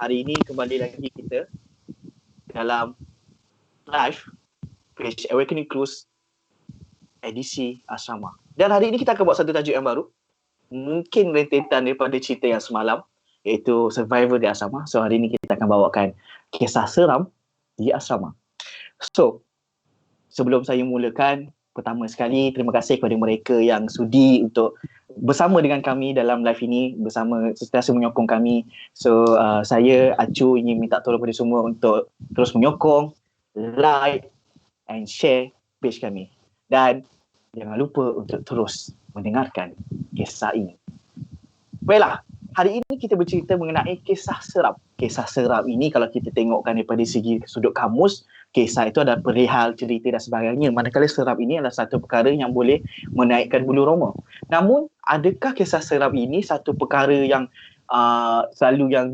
hari ini kembali lagi kita dalam live page Awakening Cruise edisi asrama. Dan hari ini kita akan buat satu tajuk yang baru. Mungkin rentetan daripada cerita yang semalam, iaitu Survivor di asrama. So hari ini kita akan bawakan kisah seram di asrama. So sebelum saya mulakan, pertama sekali terima kasih kepada mereka yang sudi untuk bersama dengan kami dalam live ini, bersama sentiasa menyokong kami. So saya Acu ingin minta tolong kepada semua untuk terus menyokong, like and share page kami. Dan jangan lupa untuk terus mendengarkan kisah ini. Baiklah, hari ini kita bercerita mengenai kisah seram. Kisah seram ini kalau kita tengokkan daripada segi sudut kamus, kisah itu adalah perihal, cerita dan sebagainya. Manakala seram ini adalah satu perkara yang boleh menaikkan bulu roma. Namun, adakah kisah seram ini satu perkara yang selalu yang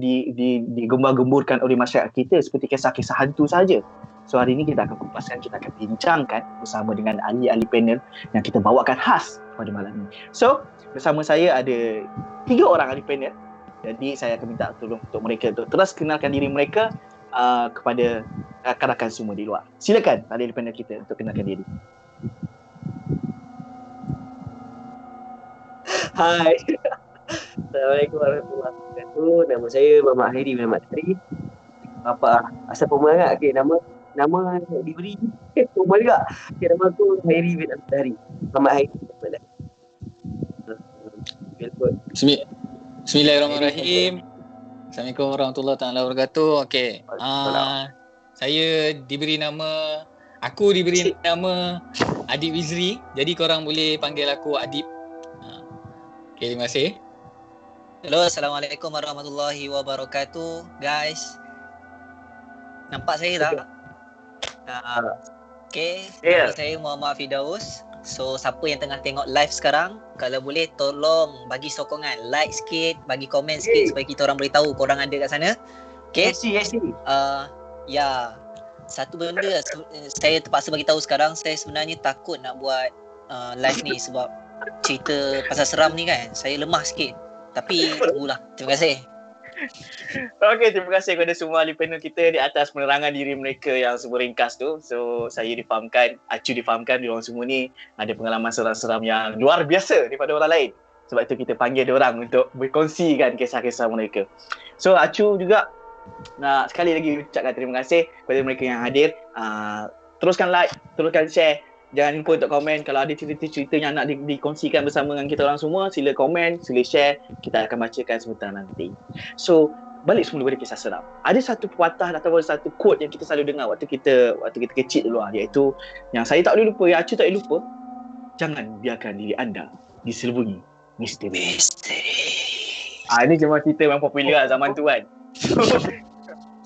digembar-gemburkan oleh masyarakat kita seperti kisah-kisah hantu saja? So hari ini kita akan kupaskan, kita akan bincangkan bersama dengan ahli-ahli panel yang kita bawakan khas pada malam ini. So bersama saya ada 3 orang ahli panel. Jadi saya akan minta tolong untuk mereka untuk terus kenalkan diri mereka kepada rakan-rakan semua di luar. Silakan ahli panel kita untuk kenalkan diri. Hai. Assalamualaikum warahmatullahi wabarakatuh. Nama saya Muhammad Hairi bin Ahmad Tari. Apa asal pemangat? Okey, nama diberi rumah juga. Okey, nama aku Hairi bin Ahmad Tari. Muhammad Hairi bin Ahmad Tari. Bismillahirrahmanirrahim. Assalamualaikum warahmatullahi wabarakatuh. Okey. Saya diberi nama Adib Wizri. Jadi korang boleh panggil aku Adib. Okey, terima kasih. Hello, Assalamualaikum warahmatullahi wabarakatuh, guys. Nampak saya tak? Okay, nama saya Muhammad Firdaus. So, siapa yang tengah tengok live sekarang, kalau boleh tolong bagi sokongan, like sikit, bagi komen sikit supaya kita orang boleh tahu korang ada kat sana. Okay? Ya, satu benda saya terpaksa bagi tahu sekarang, saya sebenarnya takut nak buat live ni sebab cerita pasal seram ni kan, saya lemah sikit. Tapi tunggulah. Terima kasih. Okey, terima kasih kepada semua ahli panel kita di atas penerangan diri mereka yang semua ringkas tu. So saya difahamkan, Acu difahamkan diorang semua ni ada pengalaman seram-seram yang luar biasa daripada orang lain. Sebab itu kita panggil diorang untuk berkongsikan kisah-kisah mereka. So Acu juga nak sekali lagi ucapkan terima kasih kepada mereka yang hadir. Teruskan like, teruskan share. Jangan lupa untuk komen. Kalau ada cerita-cerita yang nak dikongsikan bersama dengan kita orang semua, sila komen, sila share. Kita akan bacakan sebentar nanti. So, balik semula pada kisah seram. Ada satu pepatah atau satu quote yang kita selalu dengar waktu kita kecil dulu, iaitu yang saya tak boleh lupa, yang Acu tak boleh lupa. Jangan biarkan diri anda diselubungi misteri. Ini cuma cerita yang popular zaman tu kan.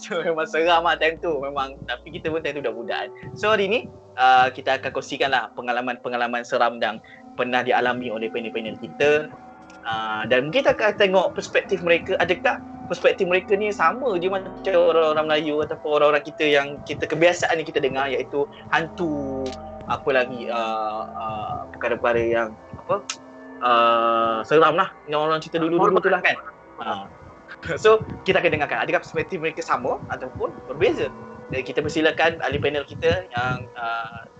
So memang seram lah time tu memang. Tapi kita pun time tu dah budak. So hari ni kita akan kongsikanlah pengalaman seram yang pernah dialami oleh panel-panel kita. Dan mungkin kita akan tengok perspektif mereka. Adakah perspektif mereka ni sama je macam orang-orang Melayu ataupun orang-orang kita yang kita kebiasaan yang kita dengar, iaitu hantu, apa lagi perkara-perkara yang seram lah yang orang cerita dulu-dulu tu lah kan. So kita akan dengarkan adakah perspektif mereka sama ataupun berbeza. Jadi kita persilakan ahli panel kita yang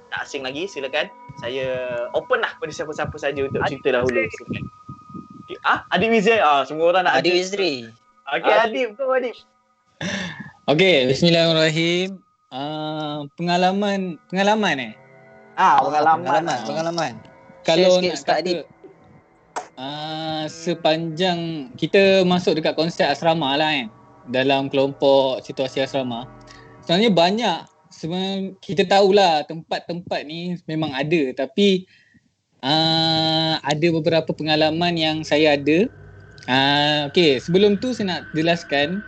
tak asing lagi, silakan. Saya open lah pada siapa-siapa saja untuk cerita dahulu. Silakan. Adib Wizri. Semua orang nak Adib Wizri. Okey, Adib. Adib. Okey, bismillahirrahmanirrahim. Pengalaman Pengalaman. Kalau nak kata sepanjang kita masuk dekat konsep asrama lah kan, dalam kelompok situasi asrama, sebenarnya banyak. Sebenarnya kita tahulah tempat-tempat ni memang ada, tapi ada beberapa pengalaman yang saya ada. Okey, sebelum tu saya nak jelaskan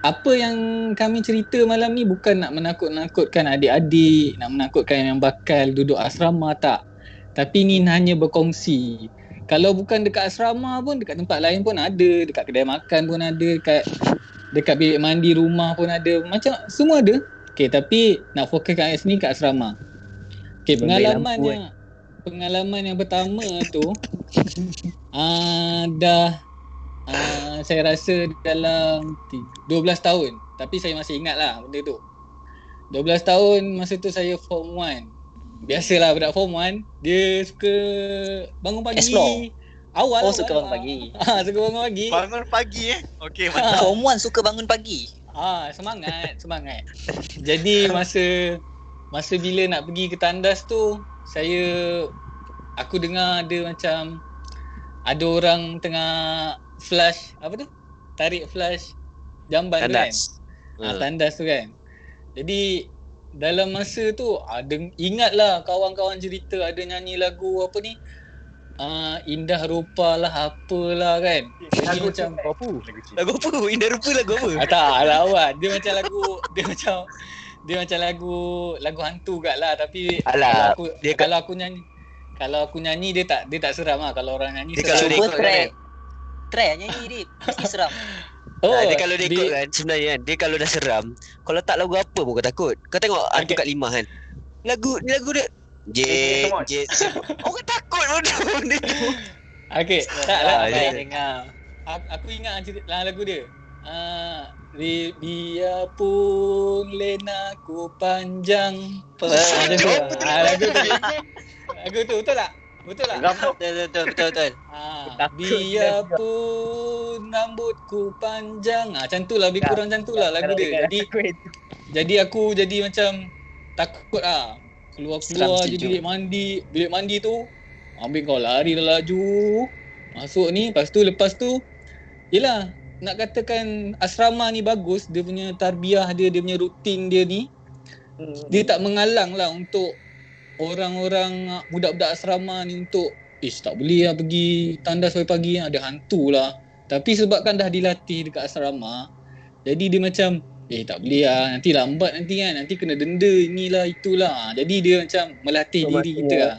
apa yang kami cerita malam ni bukan nak menakut-nakutkan adik-adik, nak menakutkan yang bakal duduk asrama, tak. Tapi ni hanya berkongsi. Kalau bukan dekat asrama pun, dekat tempat lain pun ada. Dekat kedai makan pun ada. Dekat bilik mandi rumah pun ada. Macam semua ada. Okay, tapi nak fokus kat sini, kat asrama. Okay, pengalaman yang pertama tu dah Saya rasa dalam 12 tahun. Tapi saya masih ingat lah benda tu. 12 tahun masa tu saya form 1. Biasalah budak form 1, dia suka bangun pagi. Explore. Awal. Suka bangun pagi. Suka bangun pagi. Bangun pagi Okey, mantap. Form 1 suka bangun pagi. Semangat. Jadi masa bila nak pergi ke tandas tu, aku dengar ada macam ada orang tengah flash, apa tu? Tarik flash jamban Tandas. tu kan. Tandas tu kan. Jadi dalam masa tu ingatlah kawan-kawan cerita ada nyanyi lagu apa ni? Indah rupa lah apalah kan. Jadi macam Lagu apa? Indah rupa lagu apa? tak lawan. Dia macam lagu hantu kat lah. Tapi Alah, kalau aku nyanyi dia tak seram lah. Kalau orang nyanyi Dia kalau seram. dia ikut kan. Try nyanyi dia. Mesti seram. Dia kalau dia ikut kan, sebenarnya kan, dia kalau dah seram, kalau tak lagu apa pun kau takut. Kau tengok Hantu Kat Limah kan, lagu dia orang takut bodoh dia. Okay, tak lah. Dengar. Aku ingat lagu dia. Biarpun lenaku panjang. Lagu tu betul tak? Betul tak? Betul. Biarpun rambutku panjang. Macam tu lah, lebih kurang macam tu lah lagu dia. Jadi aku jadi macam takut lah. Keluar je bilik mandi tu. Ambil kau lari dah laju. Masuk ni, lepas tu yelah, nak katakan asrama ni bagus. Dia punya tarbiyah dia punya rutin dia ni, dia tak mengalang lah untuk orang-orang budak-budak asrama ni untuk tak boleh lah pergi tandas sampai pagi, ada hantu lah. Tapi sebabkan dah dilatih dekat asrama, jadi dia macam tak boleh lah, nanti lambat nanti kan, nanti kena denda inilah itulah. Jadi dia macam melatih diri kita lah.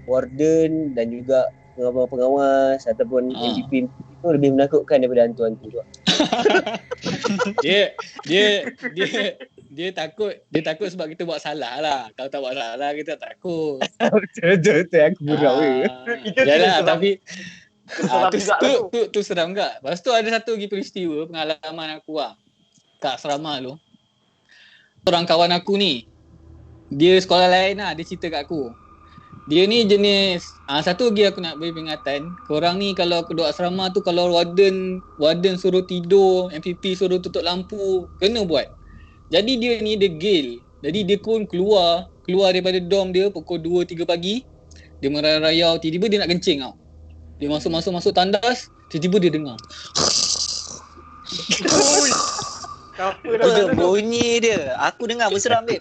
Warden dan juga pengawas ataupun MPP itu lebih menakutkan daripada hantu-hantu tu. Dia takut sebab kita buat salah lah. Kalau tak buat salah kita tak takut. Betul aku gurau Yalah, tapi tu seram tak? Lepas tu ada satu lagi peristiwa pengalaman aku lah kat asrama tu. Orang kawan aku ni, dia sekolah lain lah, dia cerita kat aku. Dia ni jenis satu lagi aku nak beri peringatan. Korang ni kalau duduk asrama tu, kalau warden suruh tidur, MPP suruh tutup lampu, kena buat. Jadi dia ni dia gil. Jadi dia pun keluar daripada dorm dia pukul 2-3 pagi. Dia merayau, tiba-tiba dia nak kencing tau. Dia masuk tandas, tiba-tiba dia dengar. Betul bunyi dia. Aku dengar berseram babe.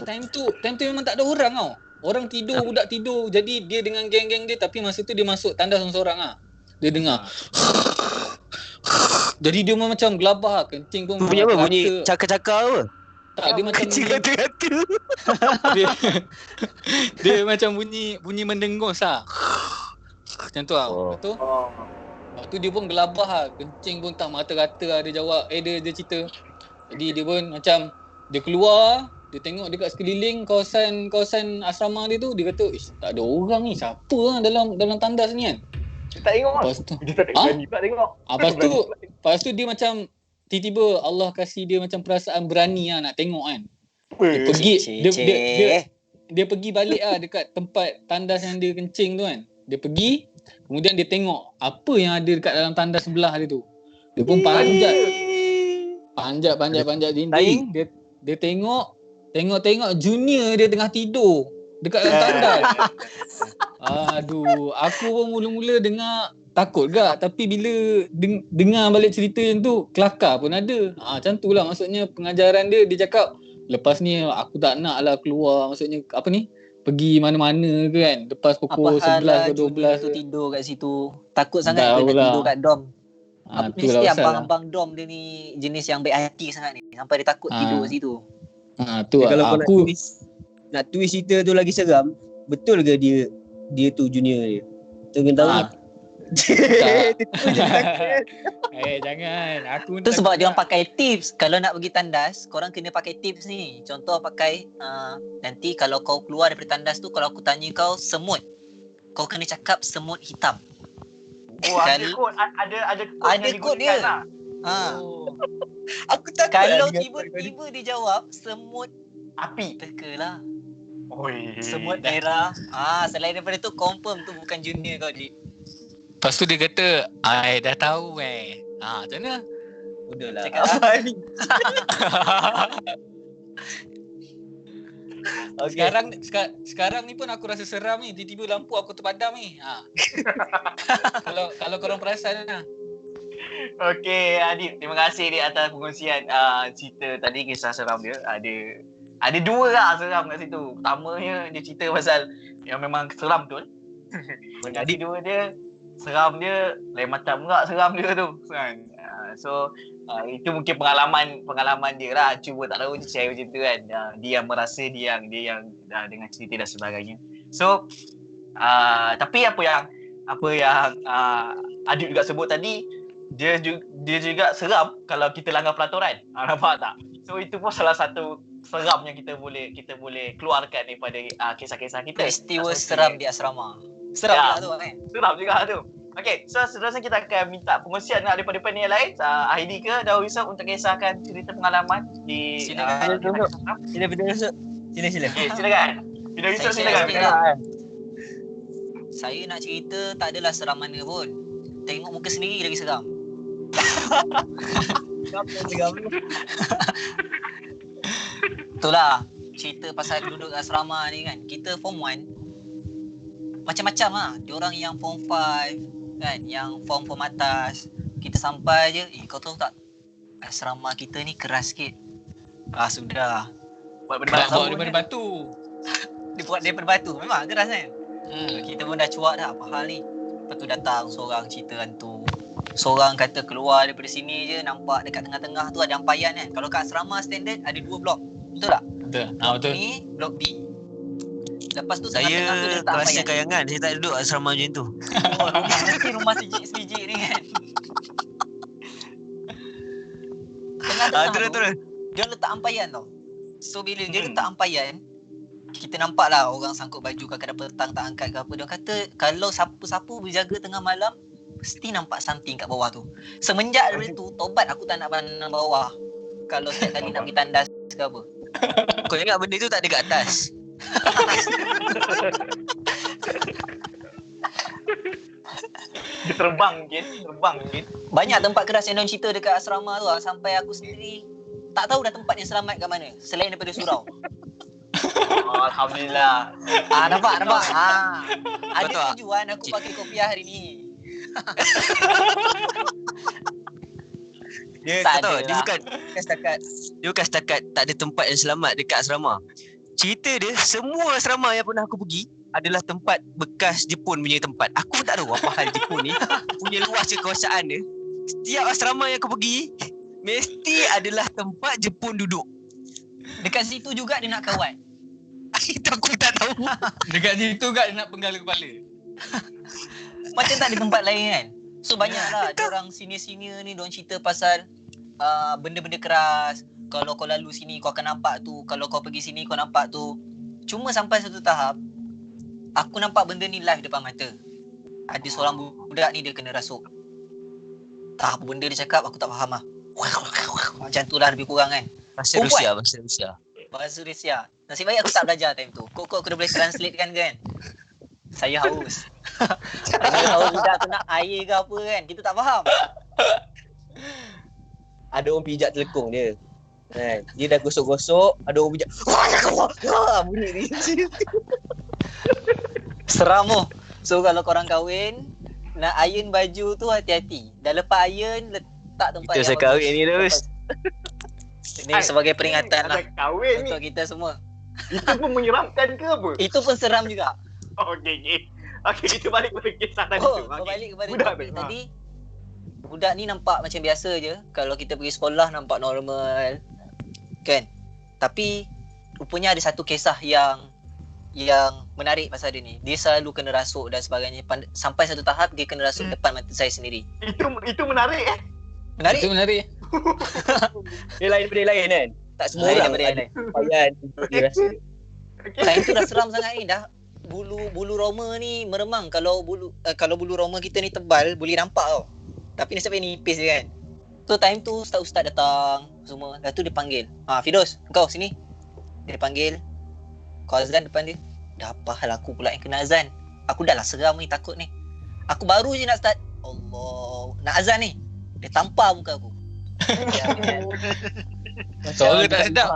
Time tu memang tak ada orang tau. Orang tidur, budak tidur. Jadi dia dengan geng-geng dia, tapi masa tu dia masuk tandas seorang-seorang lah. Dia dengar. Jadi dia macam gelabah, kencing pun Bunyi apa? Bunyi cakar-cakar apa? Tak, dia macam Kencing kata-kata. dia macam bunyi mendengus lah. Macam tu lah. Lepas tu dia pun gelabah lah. Kencing pun tak mata-kata lah. Dia jawab, dia cerita. Jadi dia pun macam, dia keluar, dia tengok dekat sekeliling kawasan asrama dia tu. Dia kata, tak ada orang ni. Siapa lah dalam tandas ni kan? Dia tak tengok lah. Dia tak berani pula tengok. Lepas tu dia macam tiba-tiba Allah kasih dia macam perasaan berani lah nak tengok kan. Dia pergi dia pergi balik lah dekat tempat tandas yang dia kencing tu kan. Dia pergi, kemudian dia tengok apa yang ada dekat dalam tandas sebelah dia tu. Dia pun panjat dinding. Dia tengok junior dia tengah tidur dekat dalam tandas. Aduh, aku pun mula-mula dengar takut gak, tapi bila dengar balik cerita yang tu, kelakar pun ada. Macam tu lah maksudnya pengajaran dia cakap, lepas ni aku tak nak lah keluar, maksudnya apa ni, pergi mana-mana ke kan, lepas pukul 11 ke 12 tu tidur kat situ. Takut sangat tak dia nak tidur kat dorm. Mesti abang-abang lah. dorm dia ni jenis yang baik hati sangat ni, sampai dia takut tidur kat situ. Tu kalau lah. kau nak twist cerita tu lagi seram, betul ke dia tu junior dia? Tu kena tahu. Jangan. Aku Tu sebab dia orang pakai tips. Kalau nak pergi tandas, korang kena pakai tips ni. Contoh pakai nanti kalau kau keluar daripada tandas tu, kalau aku tanya kau semut, kau kena cakap semut hitam. Oh, ada Kal- kod. Ada Ada yang kod digunakan dia. lah. Ha. Oh. Aku takut Kalau lah dengan tiba-tiba dia jawab semut Api. teka lah. Oi. Semut merah. Selain daripada tu confirm tu bukan junior kau Dik. Lepas tu dia kata, I dah tahu macam mana? Udahlah. Cakap Apa ni? Okay. Sekarang ni pun aku rasa seram ni. Tiba-tiba lampu aku terpadam ni. Kalau korang perasan lah. Okey, Adib. Terima kasih Adib atas pengkongsian cerita tadi, kisah seram dia. Ada dua lah seram kat situ. Pertamanya dia cerita pasal yang memang seram betul. Yang kedua dia seram dia lain macam pula seram dia tu kan. So itu mungkin pengalaman dia lah. Cuba tak tahu share macam tu kan. Dia yang merasa dia yang dengan cerita dan sebagainya. So tapi apa yang Adib juga sebut tadi, dia juga seram kalau kita langgar peraturan. Nampak tak? So itu pun salah satu seram yang kita boleh keluarkan daripada kisah-kisah kita. Peristiwa seram di asrama. Seram juga tu kan. Seram juga tu. Okey, so seterusnya kita akan minta pengkongsian daripada panel yang lain. Heidi ke Daud Yusof untuk kisahkan cerita pengalaman di Silakan. Sila pindah masuk. Sila. Okay, silakan. Daud Yusof Saya silakan. silakan. Saya nak cerita tak adalah seram mana pun. Tengok muka sendiri lagi seram. Itulah cerita pasal duduk asrama ni kan. Kita form 1 macam-macam lah. Diorang yang form 5 kan, yang form atas. Kita sampai je, kau tahu tak, asrama kita ni keras sikit. Sudah. Buat Bawa daripada batu. Dia buat daripada batu. Memang keras kan. Kita pun dah cuak dah, apa hal ni. Lepas tu datang seorang cerita hantu. Seorang kata keluar daripada sini je, nampak dekat tengah-tengah tu ada ampaian kan. Kalau kat asrama standard ada 2 blok. Betul tak? Betul. Blok ni, blok B. Lepas tu tengah-tengah tu dia Saya letak rasa ampaian. kayangan. Saya tak duduk asrama macam tu. Mesti rumah sejik-sejik ni kan. Tengah-tengah Terus. dia letak ampaian tau. So bila dia letak ampaian, kita nampak lah orang sangkut baju kadang-kadang petang tak angkat ke apa. Dia kata kalau siapa-siapa berjaga tengah malam, mesti nampak something kat bawah tu. Semenjak dari tu, tobat aku tak nak pandang bawah. Kalau setiap kali nak pergi tandas ke apa. Kau ingat benda tu tak ada kat atas? Dia terbang mungkin. Banyak tempat keras yang diorang cerita dekat asrama tu lah. Sampai aku sendiri tak tahu dah tempat yang selamat kat mana selain daripada surau. Alhamdulillah. Nampak. Ada Betul tak? tujuan aku pakai kopiah hari ni. Dia Tak tahu ada dia lah. bukan setakat tak ada tempat yang selamat dekat asrama. Cerita dia semua asrama yang pernah aku pergi adalah tempat bekas Jepun punya tempat. Aku pun tak tahu apa hal Jepun ni punya luas kekuasaan dia. Setiap asrama yang aku pergi mesti adalah tempat Jepun duduk. Dekat situ juga dia nak kawan. Itu aku tak tahu. Dekat situ kat dia nak penggal kepala. Macam tak ada tempat lain kan. So banyaklah diorang senior-senior ni diorang cerita pasal benda-benda keras. Kalau kau lalu sini kau akan nampak tu. Kalau kau pergi sini kau nampak tu. Cuma sampai satu tahap aku nampak benda ni live depan mata. Ada seorang budak ni dia kena rasuk. Tak apa benda dia cakap aku tak faham lah. Macam tu lah lebih kurang kan. Bahasa Rusia. Bahasa Rusia. Nasib baik aku tak belajar time tu. Kok aku dah boleh translate kan. Saya haus. Saya tahu budak tu nak air ke apa kan. Kita tak faham. Ada orang pijak telekung dia. Kan? Dia dah gosok-gosok, ada orang pijak. Bunyi ni. Seram tu. So kalau korang kahwin, nak iron baju tu hati-hati. Dah lepas iron, letak tempat Itu saya kahwin ni terus. Ini sebagai peringatan lah Ada kahwin ni. untuk kita semua. Itu pun menyeramkan ke apa? Itu pun seram juga. Okey, kita balik pada kisah tadi Oh, tu. berbalik kepada Budak topik tu. tadi. Budak ni nampak macam biasa je. Kalau kita pergi sekolah nampak normal. Kan? Tapi rupanya ada satu kisah yang menarik pasal dia ni. Dia selalu kena rasuk dan sebagainya. Sampai satu tahap dia kena rasuk depan mata saya sendiri. Itu menarik Menarik? Itu menarik. Dia lain daripada lain kan. Tak semua Lain orang daripada yang lain. Payan dia rasa. Okay. Time tu dah seram sangat ni. Dah bulu roma ni meremang. Kalau bulu roma kita ni tebal boleh nampak tau. Tapi nasib baik nipis je kan. So time tu ustaz datang semua. Lepas tu dia panggil, Fidos, kau sini. Dia panggil, kau azan depan dia. Dah apa hal aku pula yang kena azan. Aku dah lah seram ni, takut ni. Aku baru je nak start, Allah, nak azan ni. Dia tampar muka aku. Suara tak sedap.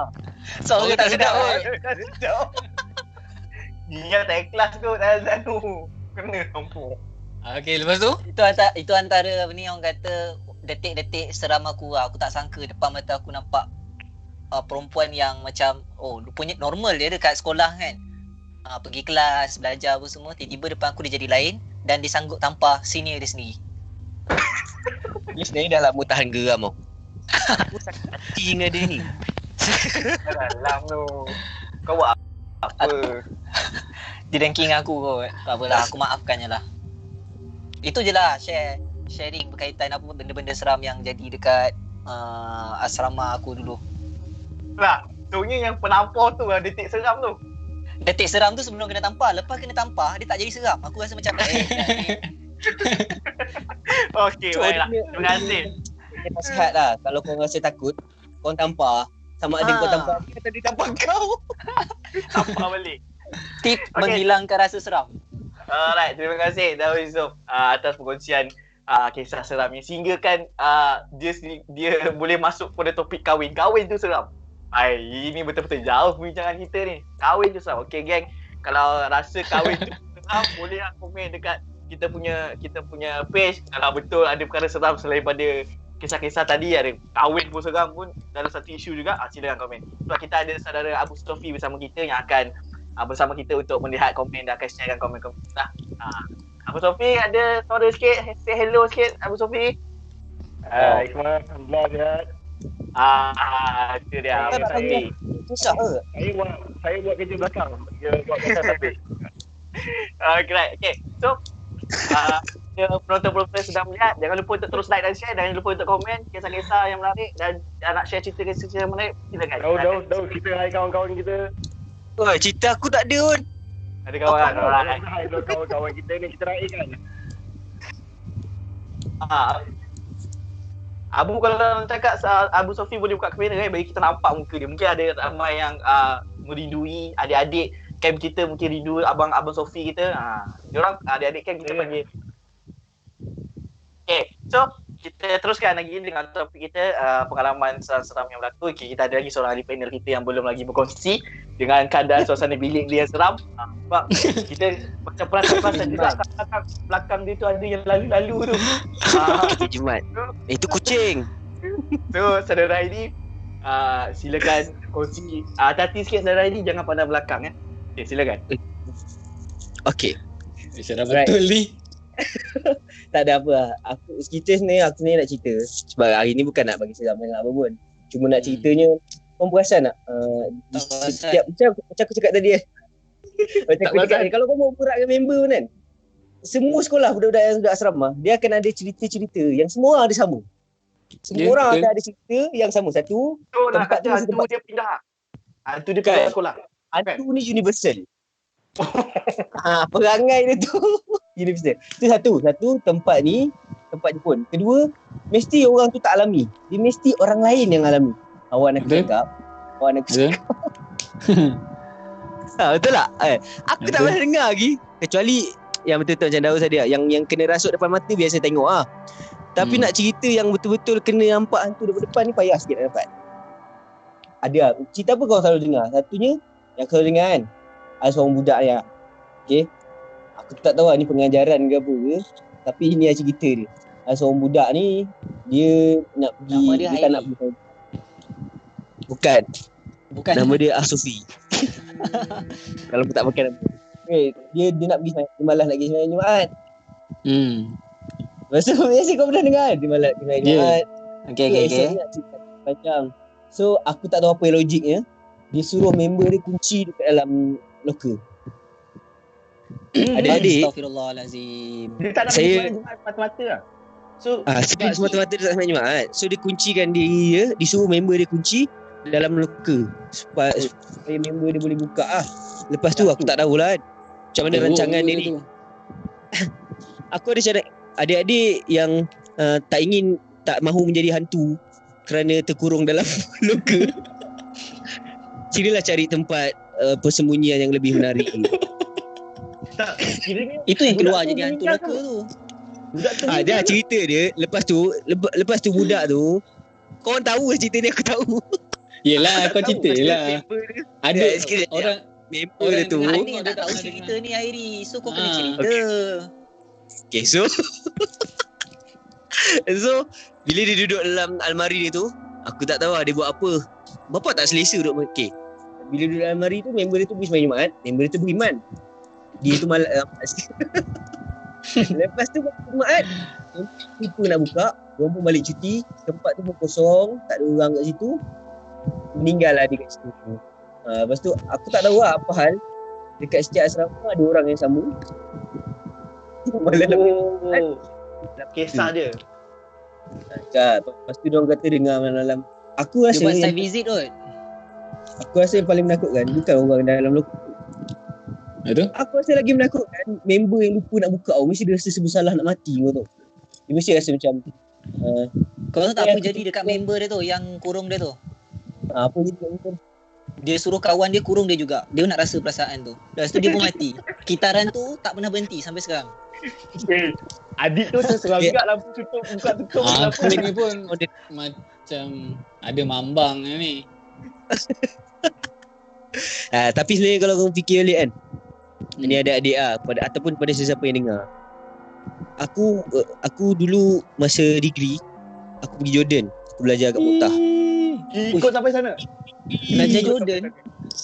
Suara tak sedap pun. Dia tak ikhlas kot azan tu. Kena tampuk. Okay, lepas tu? Itu antara apa ni orang kata detik-detik seram aku lah. Aku tak sangka depan mata aku nampak perempuan yang macam rupanya normal dia dekat sekolah kan. Pergi kelas, belajar apa semua, tiba-tiba depan aku dia jadi lain dan dia sanggup tampar senior dia sendiri. Dia sebenarnya dah lama tahan geram tau. Aku sakit hati dengan dia ni. Dalam tu. Kau buat apa? Dia ranking aku kot. Tak apalah, aku maafkan je lah. Itu je lah sharing berkaitan apa benda-benda seram yang jadi dekat asrama aku dulu. Lah, sebenarnya yang penampar tu lah detik seram tu. Detik seram tu sebelum kena tampar. Lepas kena tampar, dia tak jadi seram. Aku rasa macam Okey, baiklah. Terima kasih. Dia nasihat lah. Kalau kau rasa takut, kau tampar. Sama ada kau tampar dia atau dia tampar kau. Tampar balik. tip menghilangkan rasa seram. Alright, terima kasih Daud Yusof atas perkongsian kisah seramnya. Sehingga kan dia boleh masuk pada topik kahwin. Kahwin tu seram. Ini betul-betul jauh perbincangan kita ni. Kahwin tu seram. Okay geng, kalau rasa kahwin tu seram, boleh lah komen dekat kita punya page. Kalau betul ada perkara seram selain pada kisah-kisah tadi, ada kahwin pun seram pun dalam satu isu juga, silakan komen. Sebab kita ada saudara Abu Sofi bersama kita yang akan bersama kita untuk melihat komen dan akan sharekan komen-komen kita. Abu Sofi ada suara sikit, say hello sikit Abu Sofi. Ikhwan, Alhamdulillah sihat. Itu dia Abu Sofi. Susah ke? Saya buat kerja belakang. Dia buat pasal sampai. Right. Okay. So penonton-penonton sedang melihat, jangan lupa untuk terus like dan share, jangan lupa untuk komen kisah-kisah yang menarik dan nak share cerita-cerita yang menarik, silakan. Daud, kita hai kawan-kawan kita. Cerita aku tak ada pun. Ada kawan. Hai kawan-kawan kita ni, kita raikan. Abu kalau nak cakap Abu Sofi boleh buka kamera bagi kita nampak muka dia. Mungkin ada ramai yang merindui adik-adik camp kita, mungkin rindu abang Sofi kita. Diorang adik-adik camp kita panggil. Okay, so kita teruskan lagi dengan topik kita, pengalaman seram yang berlaku. Okay, kita ada lagi seorang ahli panel kita yang belum lagi berkongsi dengan keadaan suasana bilik dia yang seram. Sebab kita macam perasan juga kat belakang dia tu ada yang lalu-lalu tu. Kita Jumat. Itu kucing. So, saudara ini silakan kongsi. Hati-hati sikit saudara ini, jangan pandang belakang. Okay, silakan. Okay. Seram betul ni. Tak ada apa lah. Aku sebenarnya nak cerita. Sebab hari ni bukan nak bagi seram dengan apa pun. Cuma nak ceritanya, kau perasan tak? Setiap macam aku cakap tadi macam aku cakap ni, kalau kau mau berakkan member pun kan, semua sekolah budak-budak yang sudah asrama, dia akan ada cerita-cerita yang semua ada sama. Semua orang akan ada cerita yang sama. Satu, tempat tu masa tempat dia pindah. Hantu dia pindah sekolah. Hantu ni universal. Perangai dia tu universal. Itu satu tempat ni tempat Jepun. Kedua, mesti orang tu tak alami. Dia mesti orang lain yang alami. Awak nak cakap. Betul tak? Aku tak pernah dengar lagi. Kecuali yang betul-betul macam Daud tadi, yang kena rasuk depan mata biasa tengok Tapi nak cerita yang betul-betul kena nampak hantu depan depan ni payah sikit nak dapat. Ada cerita apa kau selalu dengar? Satunya yang kau dengar kan, ada seorang budak ya. Okay, aku tak tahu ni pengajaran ke apa ke, tapi ini lah cerita dia. Ada seorang budak ni, dia nak pergi, dia tak nak pergi. Bukan. Nama dia Asofi. Kalau aku tak pakai nama. Dia nak pergi sembahyang, dia malas nak pergi sembahyang Jumaat. Lepas tu biasa kau pernah dengar kan, dia malas pergi sembahyang Jumaat. Okay. Nak cerita panjang. So aku tak tahu apa logiknya. Dia suruh member dia kunci dekat dalam locker. Adik-adik, Astaghfirullahalazim. Dia tak nak pergi Jumaat mata-mata lah. So semata-mata dia tak sembahyang Jumaat. So dia kuncikan diri dia, disuruh member dia kunci dalam locker supaya member dia boleh buka Lepas tu aku tak tahulah kan. Macam mana rancangan dia ni? tu. Aku ada cara adik-adik yang tak mahu menjadi hantu kerana terkurung dalam loka. Silalah cari tempat persembunyian yang lebih menarik. Tak, kiranya Itu yang keluar budak tu jadi hantu meninggal loka tu. budak tu Dia meninggal cerita dia lepas tu budak tu kau orang tahu cerita ni, aku tahu. Yelah, kau cerita lah. Ada Ya, sikit orang member orang dia tu. dengar Ada yang tak tahu Dengar. cerita ni Hairi. So kau kena Ah, cerita. Okay, so bila dia duduk dalam almari dia tu, aku tak tahu dia buat apa. Bapa tak selesa duduk. Okay, bila duduk dalam almari tu, member dia tu pergi sembahyang Jumaat, member dia tu beriman. Dia tu malam lepas tu Jumaat lupa nak buka, diorang pun balik cuti, tempat tu pun kosong, tak ada orang kat situ. Meninggal lah dia kat situ. Lepas tu aku tak tahu lah apa hal. Dekat setiap asrama ada orang yang sama. Oh, kisah dia. Lepas tu diorang kata dengar malam-malam. Aku Dia rasa buat yang, site visit kot. aku rasa yang paling menakutkan bukan orang dalam loka. Ada? Aku rasa lagi menakutkan member yang lupa nak buka. Mesti dia rasa bersalah nak mati, kau tahu. Dia mesti rasa macam Kau tahu tak apa jadi dekat member dia tu yang kurung dia tu? apa jadi kat member. Dia suruh kawan dia kurung dia juga. Dia nak rasa perasaan tu. Lepas tu dia pun mati. Kitaran tu tak pernah berhenti sampai sekarang. adik tu terserang juga lampu tutup buka tutup lampu. Aku ni pun macam ada mambang ni. Tapi sebenarnya kalau kau fikir balik kan, ni ada adik ataupun pada sesiapa yang dengar. Aku dulu masa degree aku pergi Jordan, aku belajar kat Muttah. Ikut sampai sana. Belajar Jordan.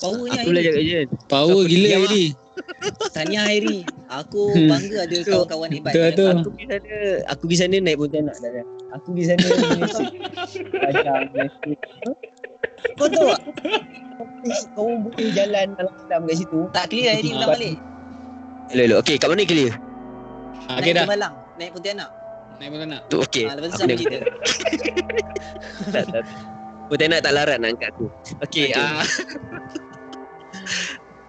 Powernya Aku belajar Hairi. kat Jordan. Power gila diam ni. Tahniah Hairi. Aku bangga ada kawan-kawan hebat. Betul tu. Aku pergi sana naik Pontianak dah. Aku pergi sana belajar. Kau tahu tak? Kau boleh jalan malam-malam kat situ. Tak clear Hairi ulang balik. Elok. Okey, kat mana clear? Okey Naik dah. ke Malang. Naik Pontianak. Naik mana nak? Tu okey. Lepas tu Aku sama nak- cerita. tak. Pontianak tak larat nak angkat aku. Okey. Okey.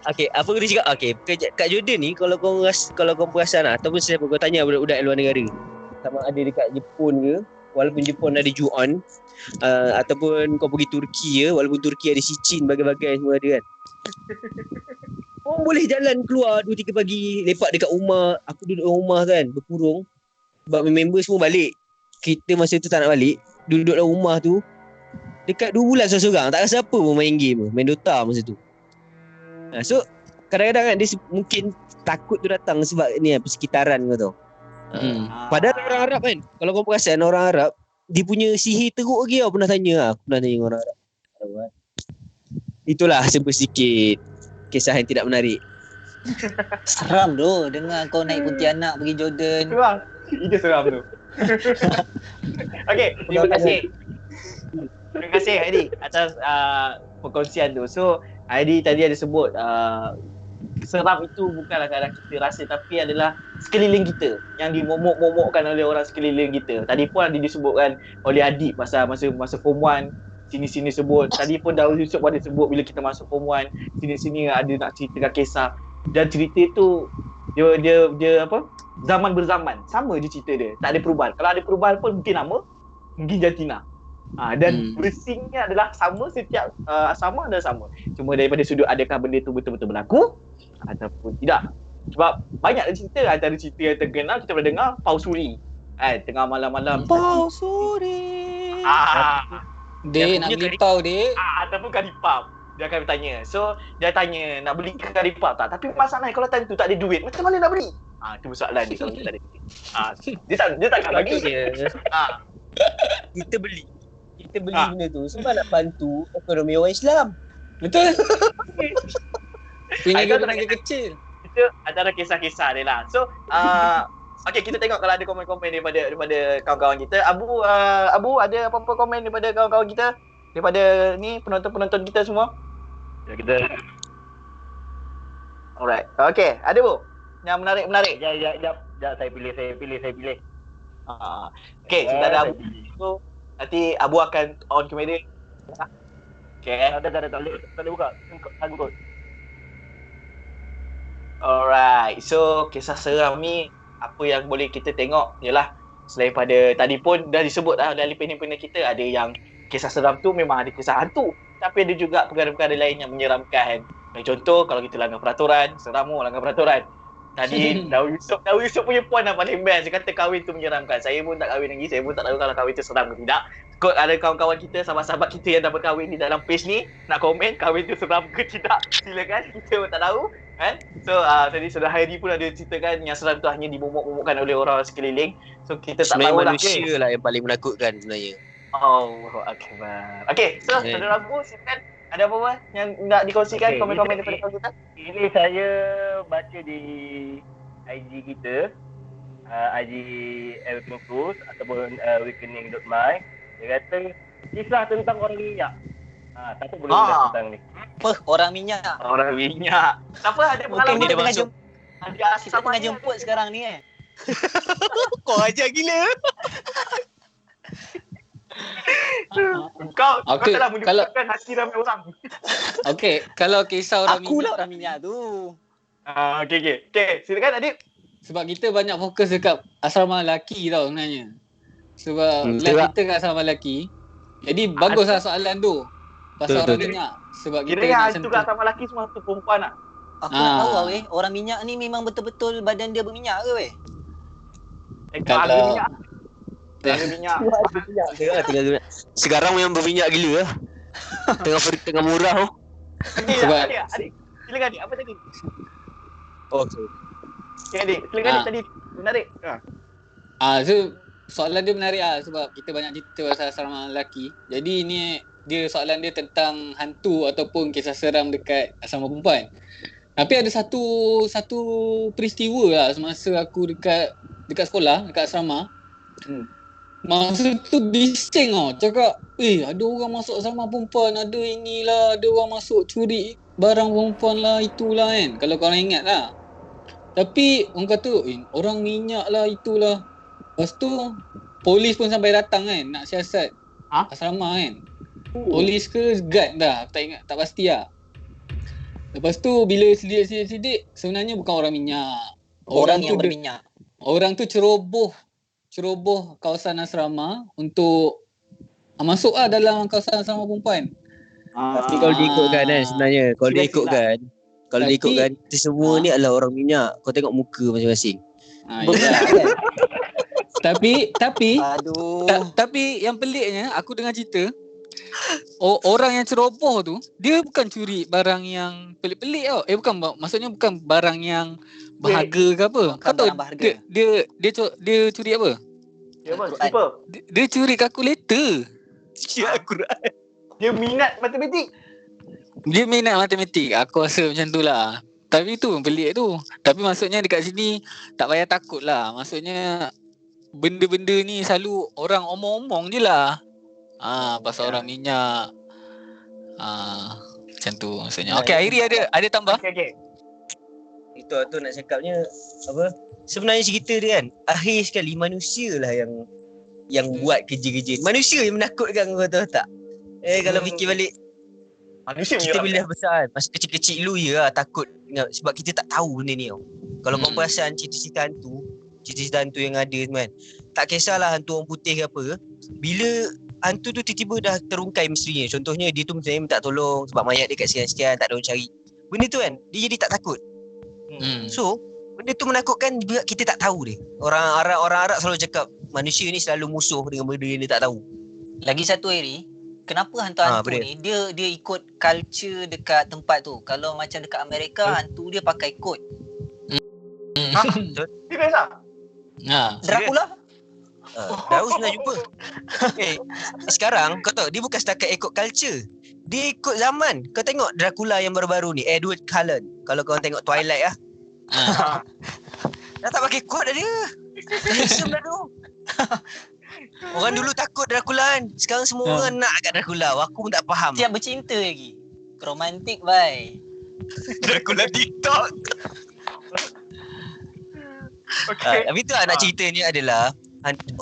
Okey, apa aku nak cakap? Okey, kat Jordan ni kalau kau perasan ataupun siapa kau tanya budak-budak luar negara, sama ada dekat Jepun ke, walaupun Jepun ada Ju-on, ataupun kau pergi Turki ke, walaupun Turki ada Sicin bagai-bagai semua ada kan. Orang boleh jalan keluar 2-3 pagi, lepak dekat rumah. Aku duduk rumah kan, berkurung. Sebab member semua balik. Kita masa tu tak nak balik, duduk dalam rumah tu dekat 2 bulan seorang-seorang. Tak rasa apa pun main game, main Dota masa tu. So kadang-kadang kan dia mungkin takut tu datang sebab ni persekitaran kau tahu. Padahal orang Arab kan, kalau kau perasan orang Arab, dia punya sihir teruk lagi tau. Pernah tanya aku pernah tanya orang Arab. Itulah sedikit kisah yang tidak menarik. Seram tu dengar kau naik Pontianak pergi Jordan. Seram. Ide seram tu. Okey, terima kasih. Terima kasih Heidi atas perkongsian tu. So Heidi tadi ada sebut seram itu bukanlah kadang kita rasa, tapi adalah sekeliling kita yang dimomok-momokkan oleh orang sekeliling kita. Tadi pun ada disebutkan oleh Adik pasal masa form 1, sini-sini sebut. Tadi pun Daud Yusof ada sebut bila kita masuk form 1, sini-sini ada nak ceritakan kisah. Dan cerita tu dia apa? Zaman berzaman. Sama je cerita dia. Tak ada perubahan. Kalau ada perubahan pun mungkin nama, mungkin jantina. Dan bersingnya adalah sama, setiap asrama adalah sama. Cuma daripada sudut adakah benda tu betul-betul berlaku ataupun tidak. Sebab banyak cerita, antara cerita yang terkenal kita pernah dengar Pausuri. Tengah malam-malam Pausuri. Dek nak beli pau dek. ataupun karipap. Dia akan bertanya. So dia tanya nak beli karipap tak? Tapi masalahnya kalau time tu tak ada duit, macam mana nak beli? Itu soalan dia kalau kita tak ada duit. Dia takkan bagi. Kita beli benda tu sebab nak bantu ekonomi orang Islam. Betul. Punya Kau dia kecil. Itu antara kisah-kisah dia lah. So okay, kita tengok kalau ada komen-komen daripada kawan-kawan kita. Abu ada apa-apa komen daripada kawan-kawan kita? Daripada ni penonton-penonton kita semua? Ya, kita Alright. Okay, ada Bu? Yang menarik-menarik. ya saya pilih. Okay, sudah ada Abu. So, nanti Abu akan on kamera. Okay. tak boleh buka. Aku kot. Alright. Alright, so kisah seram ni apa yang boleh kita tengok ialah selain pada tadi pun dah disebut dah dari panel-panel kita, ada yang kisah seram tu memang ada kisah hantu, tapi ada juga perkara-perkara lain yang menyeramkan. Contoh kalau kita langgar peraturan, seram langgar peraturan. Tadi Dawi Yusof punya puan yang paling best. Dia kata kahwin tu menyeramkan. Saya pun tak kahwin lagi. Saya pun tak tahu kalau kahwin tu seram ke tidak. Kot ada kawan-kawan kita, sahabat-sahabat kita yang dah berkahwin di dalam page ni, nak komen kahwin tu seram ke tidak. Silakan. Kita pun tak tahu. Kan? So tadi Saudara Hairi pun ada ceritakan yang seram tu hanya dimomok-momokkan oleh orang sekeliling. So kita tak tahu lah. Manusia lah yang paling menakutkan sebenarnya. Oh, akbar. Okay, so Saudara Abu, silakan. Ada apa-apa yang nak dikongsikan, komen-komen daripada kawan kita? Ini saya baca di IG kita, IG Elfokus ataupun awakening.my. Dia kata kisah tentang orang minyak. Siapa boleh bilang tentang ni? Apa? Orang minyak. Orang minyak. Siapa ada pengalaman? Mungkin dia tengah Kita tengah jemput sekarang ni Kau ajar gila. Kau Okay, telah menyebabkan hati ramai orang. Okay, kalau kisah orang Aku minyak, lah orang minyak tu. Okay, silakan Adib. sebab kita banyak fokus dekat asrama lelaki tau sebenarnya. Sebab live betul. kita kat asrama lelaki. Jadi baguslah soalan tu. Pasal Betul, orang betul. minyak. Sebab kita Kira-kira nak hantu sentuh. kat sama lelaki semua hantu perempuan lah. Aku nak tahu lah weh, orang minyak ni memang betul-betul badan dia berminyak ke weh? Kalau- Kalau minyak. Tengah sekarang memang berminyak gila lah. Tengah murah tu. Sebab- Adik, silakan Adik. Apa tadi? Okay. Okay Adik, silakan Adik tadi. Menarik. So soalan dia menarik sebab kita banyak cerita pasal asrama lelaki. Jadi ni dia soalan dia tentang hantu ataupun kisah seram dekat asrama perempuan. Tapi ada satu peristiwa lah semasa aku dekat sekolah, dekat asrama. Masa tu bising cakap, ada orang masuk asrama perempuan, ada inilah, ada orang masuk curi barang perempuan lah, itulah kan. Kalau korang ingat lah. Tapi orang kata, orang minyak lah, itulah. Lepas tu, polis pun sampai datang kan, nak siasat asrama kan. Polis ke guard dah, aku tak ingat, tak pasti lah. Lepas tu, bila selidik, sebenarnya bukan orang minyak. Orang yang berminyak. Orang tu ceroboh kawasan asrama untuk masuk dalam kawasan asrama perempuan. Tapi kalau diikutkan kan sebenarnya, kalau diikutkan kita semua ni adalah orang minyak. Kau tengok muka masing-masing. Yalah. Tapi Aduh. tapi yang peliknya aku dengar cerita orang yang ceroboh tu dia bukan curi barang yang pelik-pelik tau. Maksudnya bukan barang yang berharga ke apa. Kau tahu barang berharga. dia curi apa? Dia apa? Slipper. Dia curi kalkulator. Ya Al-Quran. Dia minat matematik. Dia minat matematik. Aku rasa macam tu lah. Tapi tu pelik tu. Tapi maksudnya dekat sini tak payah takut lah. Maksudnya benda-benda ni selalu orang omong-omong je lah. Pasal orang minyak. Macam tu maksudnya. Okey, Airi ada tambah? Okay. Itu tu nak cakapnya apa? Sebenarnya cerita dia kan, akhir sekali manusia lah yang buat kerja-kerja. Manusia yang menakutkan, kau tahu tak? Kalau fikir balik, Manusia kita bila besar kan, masa kecil-kecil dulu takut sebab kita tak tahu benda ni tau. Kalau kau perasan cerita-cerita hantu yang ada kan, tak kisahlah hantu orang putih ke apa, bila hantu tu tiba-tiba dah terungkai misterinya. Contohnya dia tu misalnya minta tolong sebab mayat dia kat sekian-sekian, tak ada orang cari. Benda tu kan, dia jadi tak takut. So, benda tu menakutkan juga kita tak tahu dia. Orang Arab selalu cakap manusia ni selalu musuh dengan benda yang dia tak tahu. Lagi satu Eri, kenapa hantu-hantu ni dia ikut culture dekat tempat tu. Kalau macam dekat Amerika, hantu dia pakai coat. Serius tak? Dracula? Daus nak jumpa. Sekarang kau tahu dia bukan setakat ikut culture. Dia ikut zaman. Kau tengok Dracula yang baru-baru ni, Edward Cullen. Kalau kau tengok Twilight dah tak pakai coat dah dia. Handsome dah tu. Orang dulu takut Dracula kan. Sekarang semua orang nak kat Dracula. Aku pun tak faham. Siap bercinta lagi. Romantik bye. Dracula TikTok. Tapi tu nak ceritanya adalah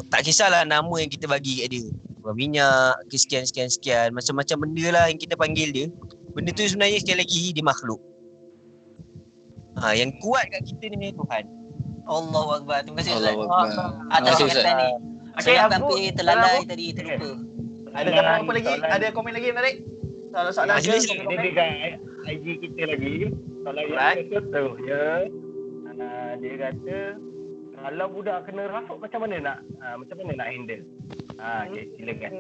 tak kisahlah nama yang kita bagi kat dia. Minyak, sekian, macam-macam benda lah yang kita panggil dia. Benda tu sebenarnya sekali lagi dia makhluk. Yang kuat kat kita ni Tuhan. Allahu Akbar. Terima kasih Ustaz. Allahu Akbar. Atas Terima kasih, kata ni. Okey, Saya aku hampir terlalai tadi, terlupa. ada jawapan apa lagi? Ada komen lagi menarik? Soalan-soalan Majlis ke? Dia Komen? dekat IG kita lagi. Kalau Alright. yang seterusnya, dia kata kalau budak kena rasuk macam mana nak handle? Okay, silakan.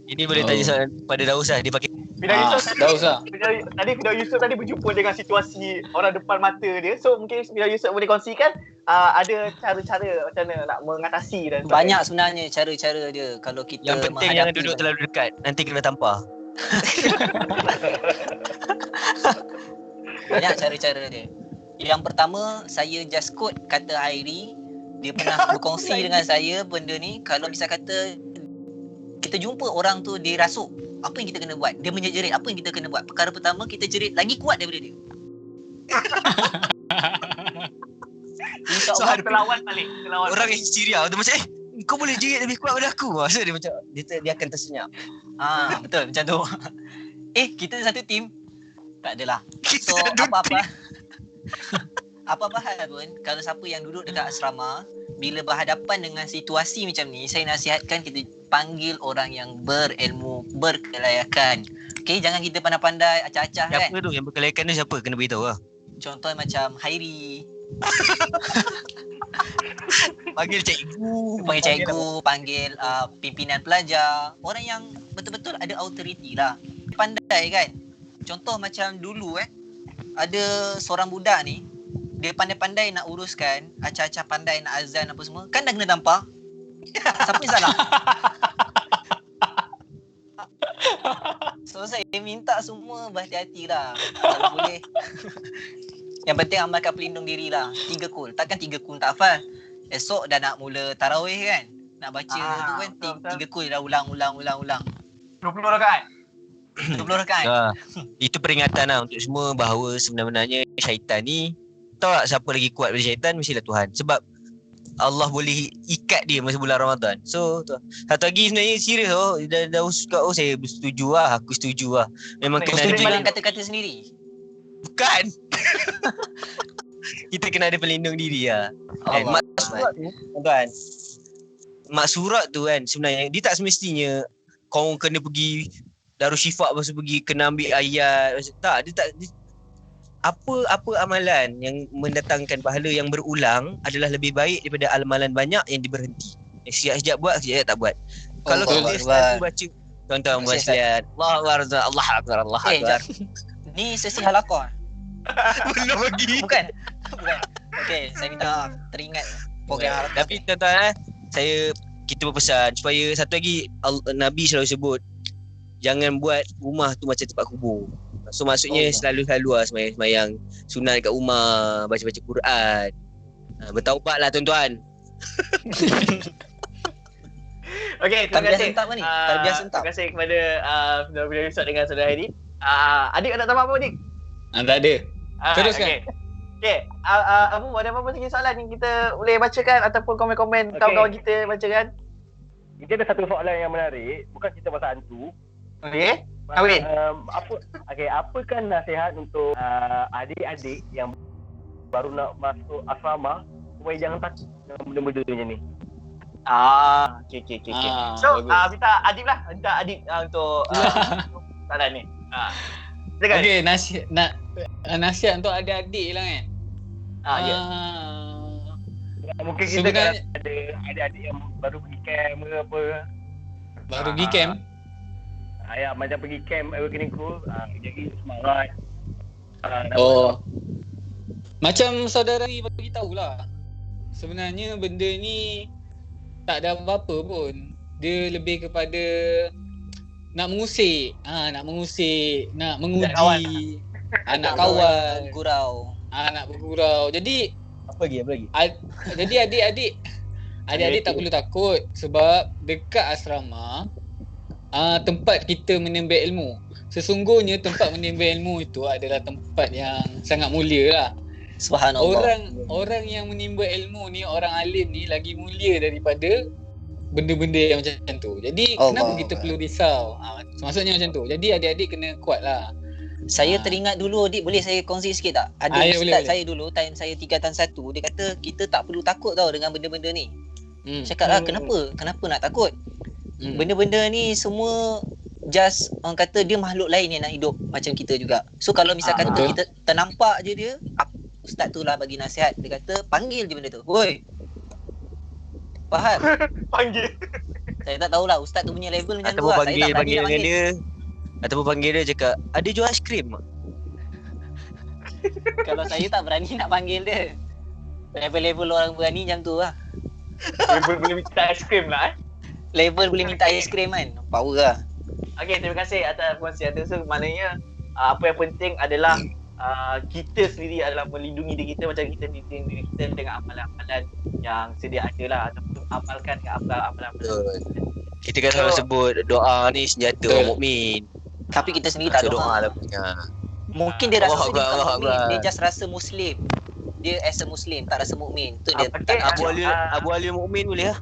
Ini boleh tanya soalan pada Daus lah. Dia pakai Fidau Yusof dah usah. Fidau Yusof tadi berjumpa dengan situasi orang depan mata dia. So mungkin Fidau Yusof boleh kongsikan ada cara-cara macam mana nak mengatasi dan Banyak sebenarnya cara-cara dia kalau kita yang penting jangan duduk terlalu dekat. Nanti kena tampar. Banyak cara-cara dia. Yang pertama, saya just quote kata Hairi. Dia pernah berkongsi dengan saya benda ni. Kalau misal kata kita jumpa orang tu dia rasuk, apa yang kita kena buat? Dia menjerit, apa yang kita kena buat? Perkara pertama, kita jerit lagi kuat daripada dia. InsyaAllah terlawan balik. Orang yang ceria tu macam kau boleh jerit lebih kuat pada aku. So dia macam dia akan tersenyap. Betul macam tu. Kita satu team. Tak adalah. So Kita satu apa-apa hal pun, kalau siapa yang duduk dekat asrama, bila berhadapan dengan situasi macam ni, saya nasihatkan kita panggil orang yang berilmu, berkelayakan. Okey, jangan kita pandai-pandai acah-acah kan. Siapa tu yang berkelayakan tu siapa? Kena beritahu lah. Contoh macam Hairi, Panggil cikgu. panggil pimpinan pelajar, orang yang betul-betul ada authority lah. Pandai kan. Contoh macam dulu ada seorang budak ni, dia pandai-pandai nak uruskan, acah-acah pandai nak azan apa semua, kan dah kena tampar. Siapa yang salah? So saya minta semua berhati-hati lah. Kalau boleh. Yang penting amalkan pelindung diri lah. 3 kul. Takkan 3 kul tak hafal. Esok dah nak mula tarawih kan. Nak baca tu kan 3 kul dah ulang. 20 rakaat. 20 rakaat. Itu peringatan lah untuk semua bahawa sebenarnya syaitan ni, tahu tak siapa lagi kuat pada syaitan? Mestilah Tuhan. Sebab Allah boleh ikat dia masa bulan Ramadan. So satu lagi sebenarnya serius dah suka saya bersetuju lah. Aku setuju lah. Memang kena ada Dengan kata-kata sendiri. Bukan. Kita kena ada pelindung diri lah. Mak surat tu tuan, mak surat tu kan sebenarnya dia tak semestinya kau kena pergi Darussyifaq lepas tu pergi kena ambil ayat. Tak, dia tak. Apa amalan yang mendatangkan pahala yang berulang adalah lebih baik daripada amalan banyak yang diberhenti. Sekejap buat, sekejap tak buat. Kalau kita selalu baca, tuan-tuan buat sekalian, Allah Akbar. Ni sesi halaqah. Belum lagi. Bukan. Okey, saya minta maaf. Teringat program halaqah. Tapi tuan-tuan, kita berpesan supaya satu lagi Nabi selalu sebut, jangan buat rumah tu macam tempat kubur. So maksudnya selalu-selalu lah semayang sunat kat rumah, baca-baca Quran. Bertaubatlah tuan-tuan. Okey, terima kasih. Sentap ni. Tarbiyah sentap. Terima kasih kepada Fidau Yusof dengan saudara Hairi. Adik nak tambah apa adik? Tak ada. Teruskan. Okey. Abu ada apa-apa lagi soalan yang kita boleh bacakan ataupun komen-komen kawan-kawan kita bacakan? Kita ada satu soalan yang menarik, bukan cerita pasal hantu. Okey. Kawin. Apakah nasihat untuk adik-adik yang baru nak masuk asrama supaya jangan takut dengan benda-benda macam ni? Okey. Ah, So, bagus. minta Adib lah. Minta Adib untuk soalan ni. Silakan. Okey, nasihat untuk adik-adik lah kan. Ya. Mungkin kita Sebenarnya- kan ada adik-adik yang baru pergi camp ke apa. Baru pergi camp. Ya, macam pergi camp Awakening Crew, jadi semangat. Macam saudara ni bagi tahulah. Sebenarnya benda ni tak ada apa-apa pun. Dia lebih kepada nak mengusik, nak menguji, nak kawan, Gurau. nak bergurau. Jadi Apa lagi? jadi adik-adik tak perlu takut sebab dekat asrama tempat kita menimba ilmu. Sesungguhnya tempat menimba ilmu itu adalah tempat yang sangat mulia lah. Subhanallah. Orang yang menimba ilmu ni, orang alim ni lagi mulia daripada benda-benda yang macam tu. Jadi Allah kenapa kita Allah. perlu risau? Maksudnya macam tu. Jadi adik-adik kena kuat lah. Saya teringat dulu Dik, boleh saya kongsi sikit tak? Ada Ya, ustaz boleh. saya dulu time saya 3 tahun 1, dia kata kita tak perlu takut tau dengan benda-benda ni. Cakap lah kenapa nak takut? Benda-benda ni semua just orang kata dia makhluk lain yang nak hidup macam kita juga. So kalau misal kata betul. kita ternampak je dia, ustaz tu lah bagi nasihat. Dia kata panggil je benda tu. Woi. Faham? Panggil. Saya tak tahulah ustaz tu punya level macam tu Ataupun lah. Saya tak panggil berani nak dengan panggil. dia. Ataupun panggil dia cakap, ada jual aiskrim tak? Kalau saya tak berani nak panggil dia. Level-level orang berani macam tu lah. Boleh minta aiskrim lah Level boleh minta aiskrim kan. Power lah. Okay, terima kasih atas perkongsian tu. So maknanya apa yang penting adalah kita sendiri adalah melindungi diri kita macam kita melindungi diri kita dengan amalan-amalan yang sedia ada lah, ataupun amalkan dengan amalan-amalan. Betul. Kita kan selalu sebut doa ni senjata Betul. orang mukmin. Tapi kita sendiri tak So, doa doa. lah punya. Mungkin dia rasa Allah dia bukan Akbar, Allah mukmin, Akbar. dia just rasa Muslim. Dia as a Muslim, tak rasa mukmin. Tu dia Okay, tak nak Abu Ali mukmin boleh lah.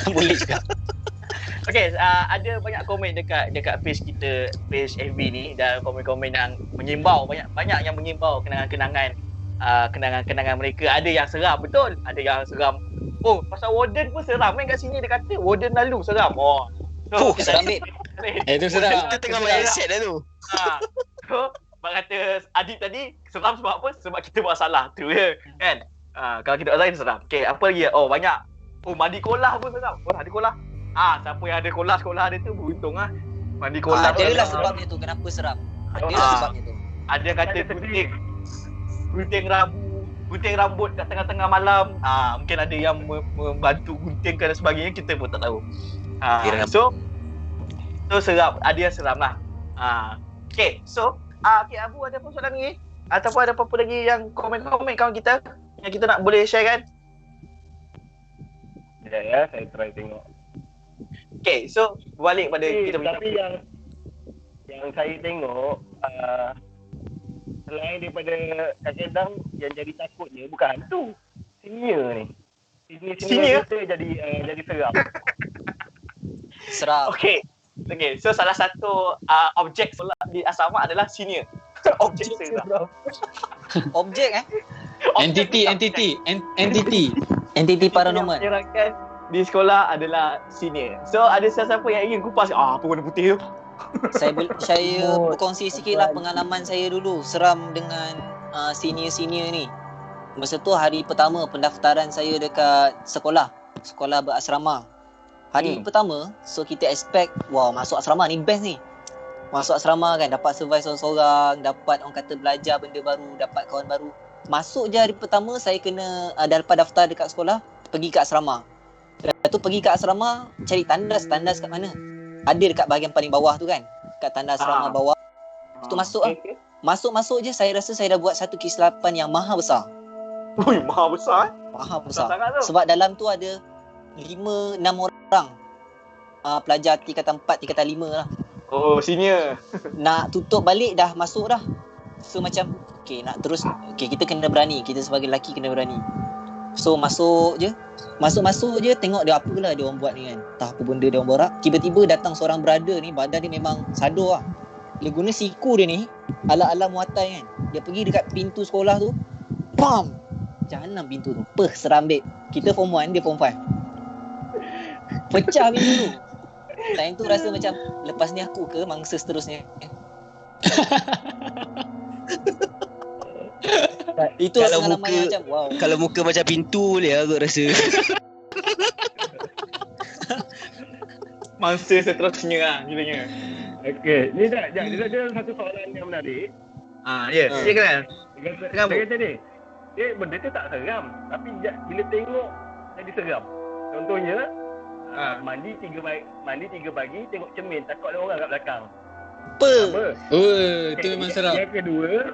boleh juga. Okay, ada banyak komen dekat page kita, page FB ni, dan komen-komen yang mengimbau, banyak yang mengimbau kenangan-kenangan mereka. Ada yang seram, betul. Ada yang seram. Oh, pasal warden pun seram kan kat sini, dia kata warden lalu seram. Oh. Seram babe. Itu sedap. Kita tengah main set dah tu. So, Mak kata Adib tadi seram sebab apa? Sebab kita buat salah tu je kan. Kalau kita buat salah, kita seram. Okay, apa lagi? Oh, banyak. Oh, mandi kolah pun seram. Oh, mandi kolah. Siapa yang ada kolah sekolah dia tu beruntung lah. Mandi kolah Ada tu lah seram. sebabnya tu kenapa seram. Ada Ah. lah sebabnya tu. Ada yang kata gunting rambut kat tengah-tengah malam. Mungkin ada yang membantu guntingkan dan sebagainya, kita pun tak tahu. So seram, ada yang seram lah. Okay, so okay, Abu ada apa soalan lagi? Ataupun ada apa-apa lagi yang komen-komen kawan kita yang kita nak boleh share kan? Ya, saya try tengok. Okay, so balik pada kita punya Tapi yang saya tengok selain daripada kadang-kadang yang jadi takutnya bukan hantu, senior ni. Senior kita jadi seram. Seram. Okay, so salah satu objek solat di asrama adalah senior. Objek seram. Objek Entity entiti paranormal. Yang menyeramkan di sekolah adalah senior. So ada siapa yang ingin kupas apa warna putih tu? Saya berkongsi sikit lah pengalaman saya dulu seram dengan senior-senior ni. Masa tu hari pertama pendaftaran saya dekat sekolah berasrama. Hari pertama, so kita expect, wow, masuk asrama ni best ni. Masuk asrama kan, dapat survive seorang-seorang, dapat orang kata belajar benda baru, dapat kawan baru. Masuk je hari pertama, saya kena dah lepas daftar dekat sekolah, pergi ke asrama. Lepas tu pergi ke asrama, cari tandas kat mana? Ada dekat bahagian paling bawah tu kan, kat tandas asrama bawah. Lepas tu masuk lah. Masuk je, saya rasa saya dah buat satu kesilapan yang maha besar. Ui, maha besar. Maha besar. Sangat tu. Sebab dalam tu ada 5-6 orang pelajar tingkatan 4, tingkatan 5 lah. Oh, senior. Nak tutup balik dah masuk dah. So macam nak terus kita kena berani. Kita sebagai lelaki kena berani. So masuk je tengok dia apa lah dia orang buat ni kan. Entah apa benda dia orang borak. Tiba-tiba datang seorang brother ni, badan dia memang sado lah. Dia guna siku dia ni ala-ala muatai kan. Dia pergi dekat pintu sekolah tu. Bam! Jahanam pintu tu. Seram babe. Kita form 1, dia form 5. Pecah pintu tu. Time tu rasa macam lepas ni aku ke mangsa seterusnya. Itu Kalau pengalaman muka- macam wow. Kalau muka macam pintu boleh lah kot rasa. Mangsa seterusnya lah kiranya. Okey, ni dia ada satu soalan yang menarik. Ya, silakan. Dia kata ni, benda tu tak seram, tapi bila tengok jadi seram. Contohnya, mandi 3 pagi tengok cermin, takut ada orang kat belakang. Apa? Itu memang seram. Yang kedua,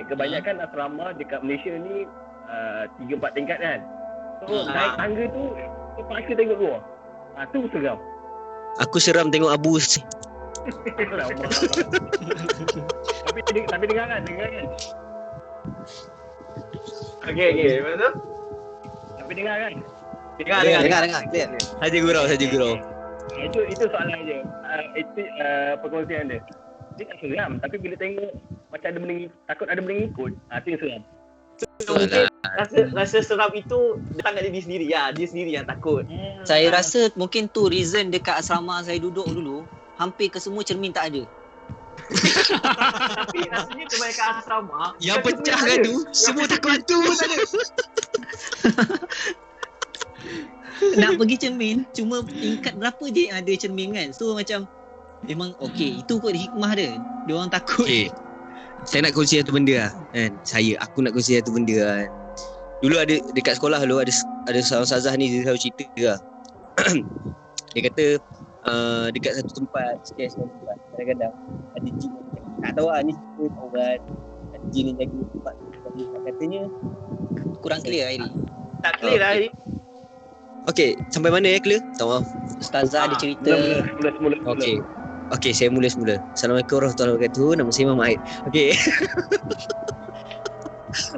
kebanyakan asrama dekat Malaysia ni 3-4 tingkat kan. So naik tangga tu terpaksa tengok keluar. Tu seram. Aku seram tengok Abu. Tapi dengar kan. Okey, lepas tu? Tapi dengar kan. Dengar clear. Saja gurau. Itu soalan je. Itu perkongsian dia. dia tak seram. Tapi bila tengok macam ada benda takut ada benda ikut, tu yang seram. So, mungkin rasa seram itu datang dari dia sendiri. Ya, dia sendiri yang takut. Saya rasa mungkin tu reason dekat asrama saya duduk dulu, hampir ke semua cermin tak ada. Tapi rasanya kebanyakan asrama Yang bukan pecah cermin kan ada. tu, semua takut hantu pun tak ada. Nak pergi cermin, cuma tingkat berapa je yang ada cermin kan. So macam memang okey, itu kot hikmah dia. Dia orang takut. Okay, saya nak kongsi satu benda lah kan. Aku nak kongsi satu benda lah kan. Dulu ada dekat sekolah dulu ada seorang ustazah ni, dia selalu cerita lah. Dia kata dekat satu tempat, sekian tempat, kadang-kadang ada jin yang jaga. Tak tahu lah ni cerita tahu kan. Ada jin yang jaga tempat tu. Katanya Kurang clear Airi. Tak clear lah ini. okay, sampai mana ya clear? Tak maaf. Ustazah ada cerita. Mula. Okay, saya mula semula. Assalamualaikum warahmatullahi wabarakatuh. Nama saya Muhammad Aid. Okay.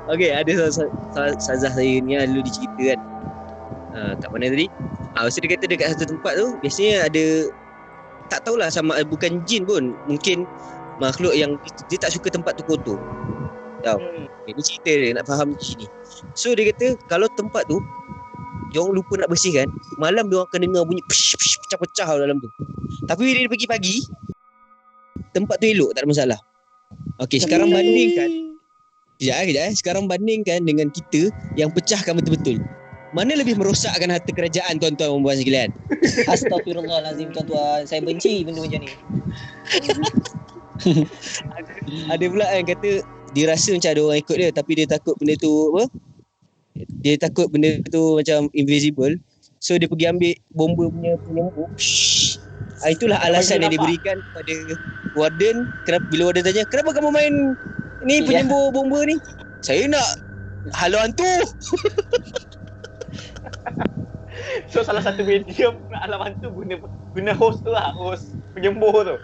Okay, ada ustazah saya ni dulu dicerita kan. Kat mana tadi? So dia kata dekat satu tempat tu biasanya ada, tak tahulah sama bukan jin pun, mungkin makhluk yang dia tak suka tempat tu kotor. Tahu? Ini cerita dia nak faham sini. So dia kata kalau tempat tu dia orang lupa nak bersihkan, malam dia orang akan dengar bunyi pecah-pecah dalam tu. Tapi bila dia pergi pagi, tempat tu elok, tak ada masalah. Okey, sekarang bandingkan. Kejap. Sekarang bandingkan dengan kita yang pecahkan betul-betul. Mana lebih merosakkan harta kerajaan, tuan-tuan dan puan sekalian? Astagfirullahalazim tuan-tuan. Saya benci benda macam ni. Ada pula yang kata dia rasa macam ada orang ikut dia, tapi dia takut benda tu apa? Dia takut benda tu macam invisible. So dia pergi ambil bomba punya penyembuh. Itulah alasan yang diberikan kepada warden. Bila warden tanya, kenapa kamu main ni penyembuh bomba ni? Saya nak halau hantu. So salah satu medium alam hantu guna host tu lah, host penyembuh tu.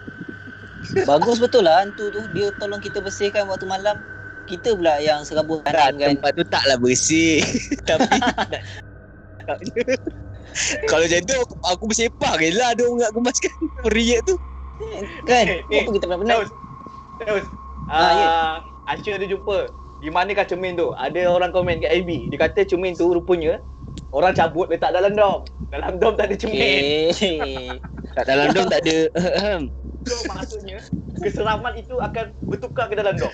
Bagus betul lah hantu tu. Dia tolong kita bersihkan waktu malam. Kita pula yang serabut kanan kan. Tempat tu taklah bersih. Tapi kalau macam tu aku bersepah je lah ada orang nak kemaskan periak tu. Kan? Apa kita pernah Terus. Ya. Asyik ada jumpa. Di manakah cermin tu? Ada orang komen kat FB. Dia kata cermin tu rupanya orang cabut letak dalam dom. Dalam dom tak ada cermin. Kat dalam dom tak ada. So maksudnya keseraman itu akan bertukar ke dalam dom.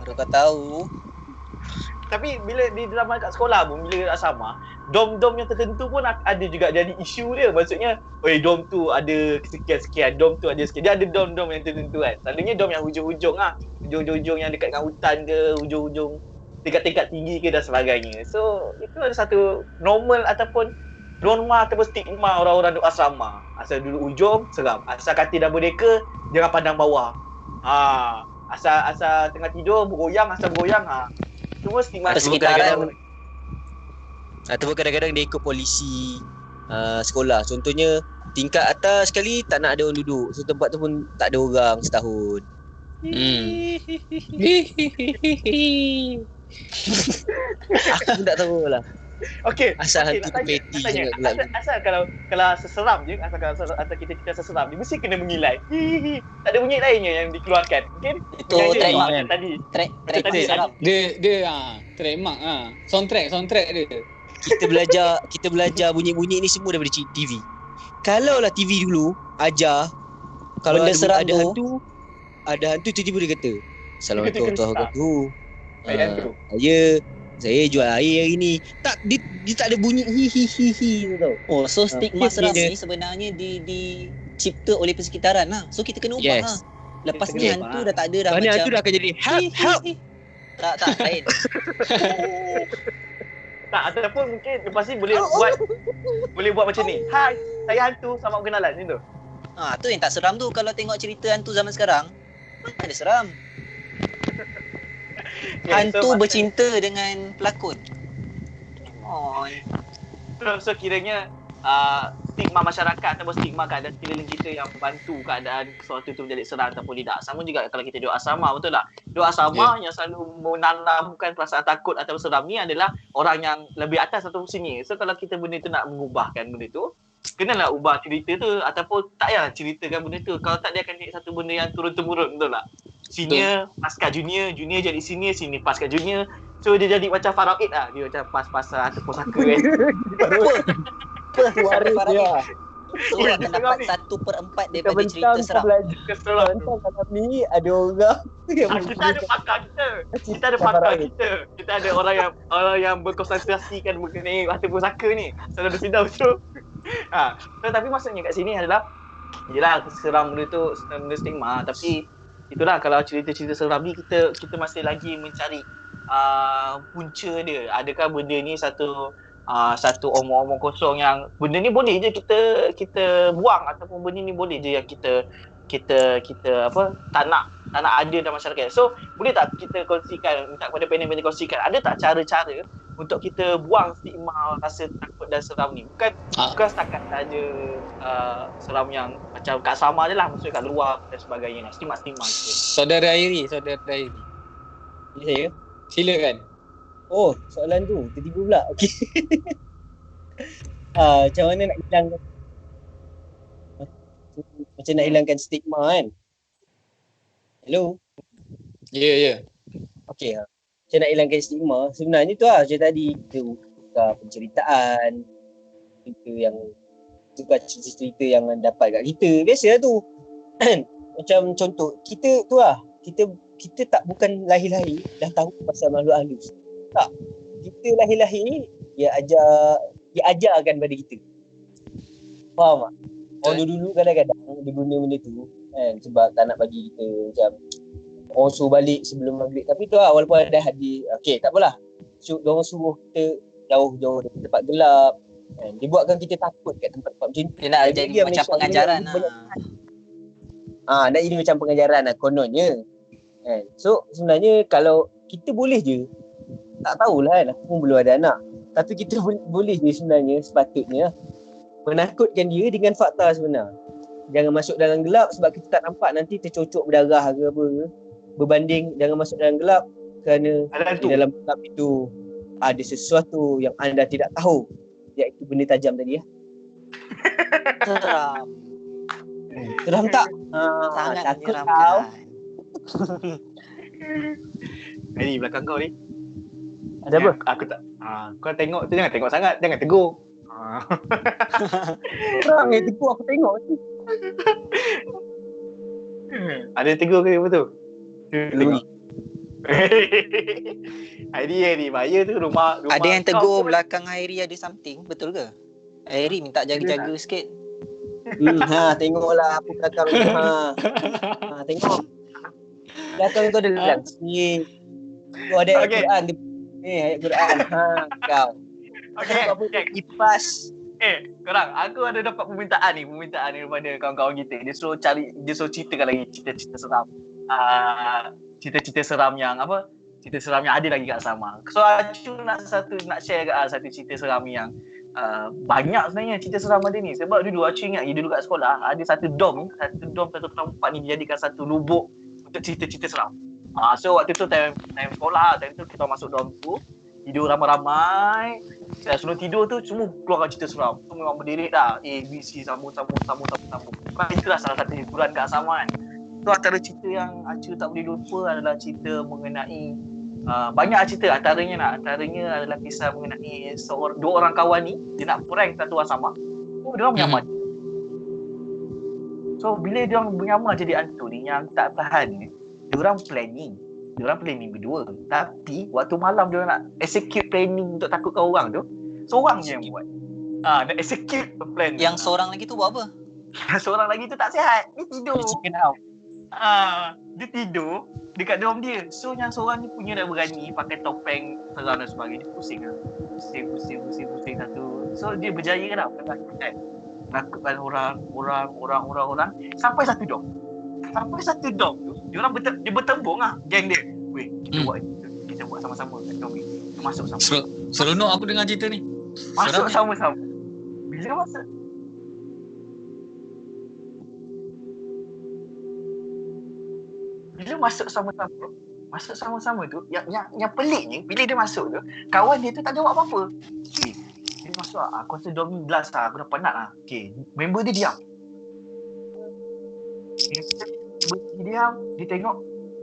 Baru kau tahu. Tapi bila di drama kat sekolah pun, bila kat asrama, dom-dom yang tertentu pun ada juga jadi isu dia. Maksudnya, dom tu ada sekian-sekian, dom tu ada sekian. Dia ada dom-dom yang tertentu kan. Selalunya dom yang hujung-hujung lah. Hujung-hujung yang dekat dengan hutan ke, hujung-hujung tingkat-tingkat tinggi ke dan sebagainya. So, itu ada satu normal ataupun norma ataupun stigma orang-orang duduk asrama. Asal duduk ujung, seram. Asal katil dah berdeka, jangan pandang bawah. Asal tengah tidur, bergoyang, asal bergoyang. Semua stigma Persekitaran. Ataupun kadang-kadang dia ikut polisi sekolah. Contohnya tingkat atas sekali tak nak ada orang duduk. So tempat tu pun tak ada orang setahun. Aku pun tak tahu lah. Okey. Asal okey, hantu nak tu tanya, peti nak tanya. sangat gelap. Asal kalau seseram je, asal kita seseram, dia mesti kena mengilai. Tak ada bunyi lainnya yang dikeluarkan. Mungkin Itu trademark yang tadi. Track Tadi seram. Dia trademark soundtrack dia. Kita belajar bunyi-bunyi ni semua daripada TV. Kalau lah TV dulu ajar kalau Benda seram ada tu. hantu tiba-tiba dia kata, Assalamualaikum warahmatullahi wabarakatuh. Saya jual air hari ni. Tak, dia tak ada bunyi hi tu tau. Oh, so stigma seram dia- ni sebenarnya dicipta oleh persekitaran lah. So kita kena ubah Yes. lah. Lepas Kita ni kena hantu ubah. dah tak ada dah Kerana macam hantu dah akan jadi help. Tak lain. Tak, ataupun mungkin lepas ni boleh buat macam ni. Hai, saya hantu, selamat berkenalan macam tu. Tu yang tak seram tu. Kalau tengok cerita hantu zaman sekarang, mana ada seram. Hantu bercinta dengan pelakon. So kiranya stigma masyarakat ataupun stigma keadaan sekeliling kita yang bantu keadaan sesuatu tu menjadi seram ataupun tidak. Sama juga kalau kita duduk asrama, betul tak? Duduk asrama yang selalu menanamkan perasaan takut ataupun seram ni adalah orang yang lebih atas atau senior. So kalau kita benda tu nak mengubahkan benda tu, kenalah ubah cerita tu, ataupun tak payah ceritakan benda tu. Kalau tak, dia akan jadi satu benda yang turun-temurun, betul tak? Senior pas kat junior, junior jadi senior, senior pas kat junior. So dia jadi macam Faraid lah. Dia macam pas-pasan ataupun saka kan. Waris dia. So akan dapat 1/4 daripada Kita cerita bentang seram. Keseram. Bentang kat ni ada orang yang Kita ada pakar kita. Kita ada pakar kita. Kita ada orang yang berkonsentrasikan mengenai Batu Pusaka ni. Saudara Firdaus tu. Tapi maksudnya kat sini adalah yelah, seram benda tu benda stigma, tapi itulah, kalau cerita-cerita seram ni kita masih lagi mencari punca dia. Adakah benda ni satu omong-omong kosong yang benda ni boleh je kita buang, ataupun benda ni boleh je yang kita tak nak ada dalam masyarakat. So boleh tak kita kongsikan, minta kepada panel kongsikan, ada tak cara-cara untuk kita buang stigma rasa takut dan seram ni? Bukan setakat saja seram yang macam kat sama je lah, maksudnya kat luar dan sebagainya, stigma-stigma kita. Saudara Airi. Ini saya. Silakan. Oh, soalan tu tiba-tiba pula. Okey. Macam mana nak hilangkan stigma kan? Hello. Ya. Okey. Macam nak hilangkan stigma, sebenarnya tu lah macam tadi kita buka penceritaan, cerita yang tukar cerita yang dapat kat kita. Biasalah tu. Macam contoh, kita tu lah, kita tak bukan lahir-lahir dah tahu pasal makhluk halus. Tak. Kita lahir-lahir dia ajarkan pada kita. Faham tak? Orang dulu kadang-kadang dia guna benda tu kan, sebab tak nak bagi kita macam orang suruh balik sebelum maghrib. Tapi tu lah, walaupun ada hadis, okey tak apalah. Diorang suruh kita jauh-jauh dari tempat gelap kan. Dia buatkan kita takut kat tempat-tempat macam tu. Dia nak jadi macam pengajaran lah. Nak jadi macam pengajaran lah kononnya kan. So sebenarnya kalau kita boleh je, tak tahulah kan, aku pun belum ada anak, tapi kita boleh je sebenarnya, sepatutnya menakutkan dia dengan fakta sebenar. Jangan masuk dalam gelap sebab kita tak nampak, nanti tercocok berdarah ke apa ke. Berbanding jangan masuk dalam gelap kerana di dalam gelap itu ada sesuatu yang anda tidak tahu, iaitu benda tajam tadi ya. Seram. Seram tak? Sangat takut menyeramkan. kau. Ni belakang kau ni. Ada apa? Aku tak. Kau tengok tu, jangan tengok sangat, jangan tegur. Orang yang tegur aku tengok tu. Ada yang tegur ke apa tu? Tengok. Idea ni bahaya tu, rumah Ada yang kau tegur tu. belakang Hairi ada something, betul ke? Hairi minta jaga-jaga sikit. Tengoklah apa belakang tu. Tengok. Belakang tu ada langsir. Tu ada ayat Okay. Quran. Ayat Quran. Kau. Okay. Kipas. Korang, aku ada dapat permintaan ni daripada kawan-kawan kita. Dia suruh ceritakan lagi cerita-cerita seram. Cerita-cerita seram yang apa? Cerita seram yang ada lagi kat Asrama. So aku nak share satu cerita seram yang banyak sebenarnya cerita seram ada ni. Sebab dulu aku ingat dulu kat sekolah ada satu dom satu tempat ni dijadikan satu lubuk untuk cerita-cerita seram. So waktu tu time sekolah, time tu kita masuk dom tu, tidur ramai-ramai. Sebelum tidur tu semua keluarkan cerita seram. Tu memang berdiri dah A, B, C, sambung. Itulah salah satu hiburan kat Asrama kan. Tu antara cerita yang Acu tak boleh lupa adalah cerita mengenai banyak cerita. Antaranya adalah kisah mengenai dua orang kawan ni, dia nak prank satu asrama. Dia orang menyamar. So bila dia orang menyamar jadi hantu ni, yang tak tahan ni, dia orang planning berdua. Tapi waktu malam dia orang nak execute planning untuk takutkan orang tu, seorang je yang buat. Nak execute plan. Yang seorang lagi tu buat apa? Seorang lagi tu tak sihat. Dia tidur. Chicken out. Dia tidur dekat dorm dia. So yang seorang ni punya dah berani pakai topeng seram dan sebagainya. Pusing satu. So dia berjaya lah nakutkan orang sampai satu dorm tu dia bertembung lah geng dia. Weh, kita buat sama-sama kat dorm ni. Kita masuk sama. Seronok aku dengar cerita ni. Masuk Seram sama-sama. Bila masuk sama-sama tu, yang peliknya bila dia masuk tu, kawan dia tu tak jawab apa-apa. Dia dia masuk lah. Aku rasa dorm ni blast lah. Aku dah penat lah. Okay, member dia diam. Member dia diam, dia tengok.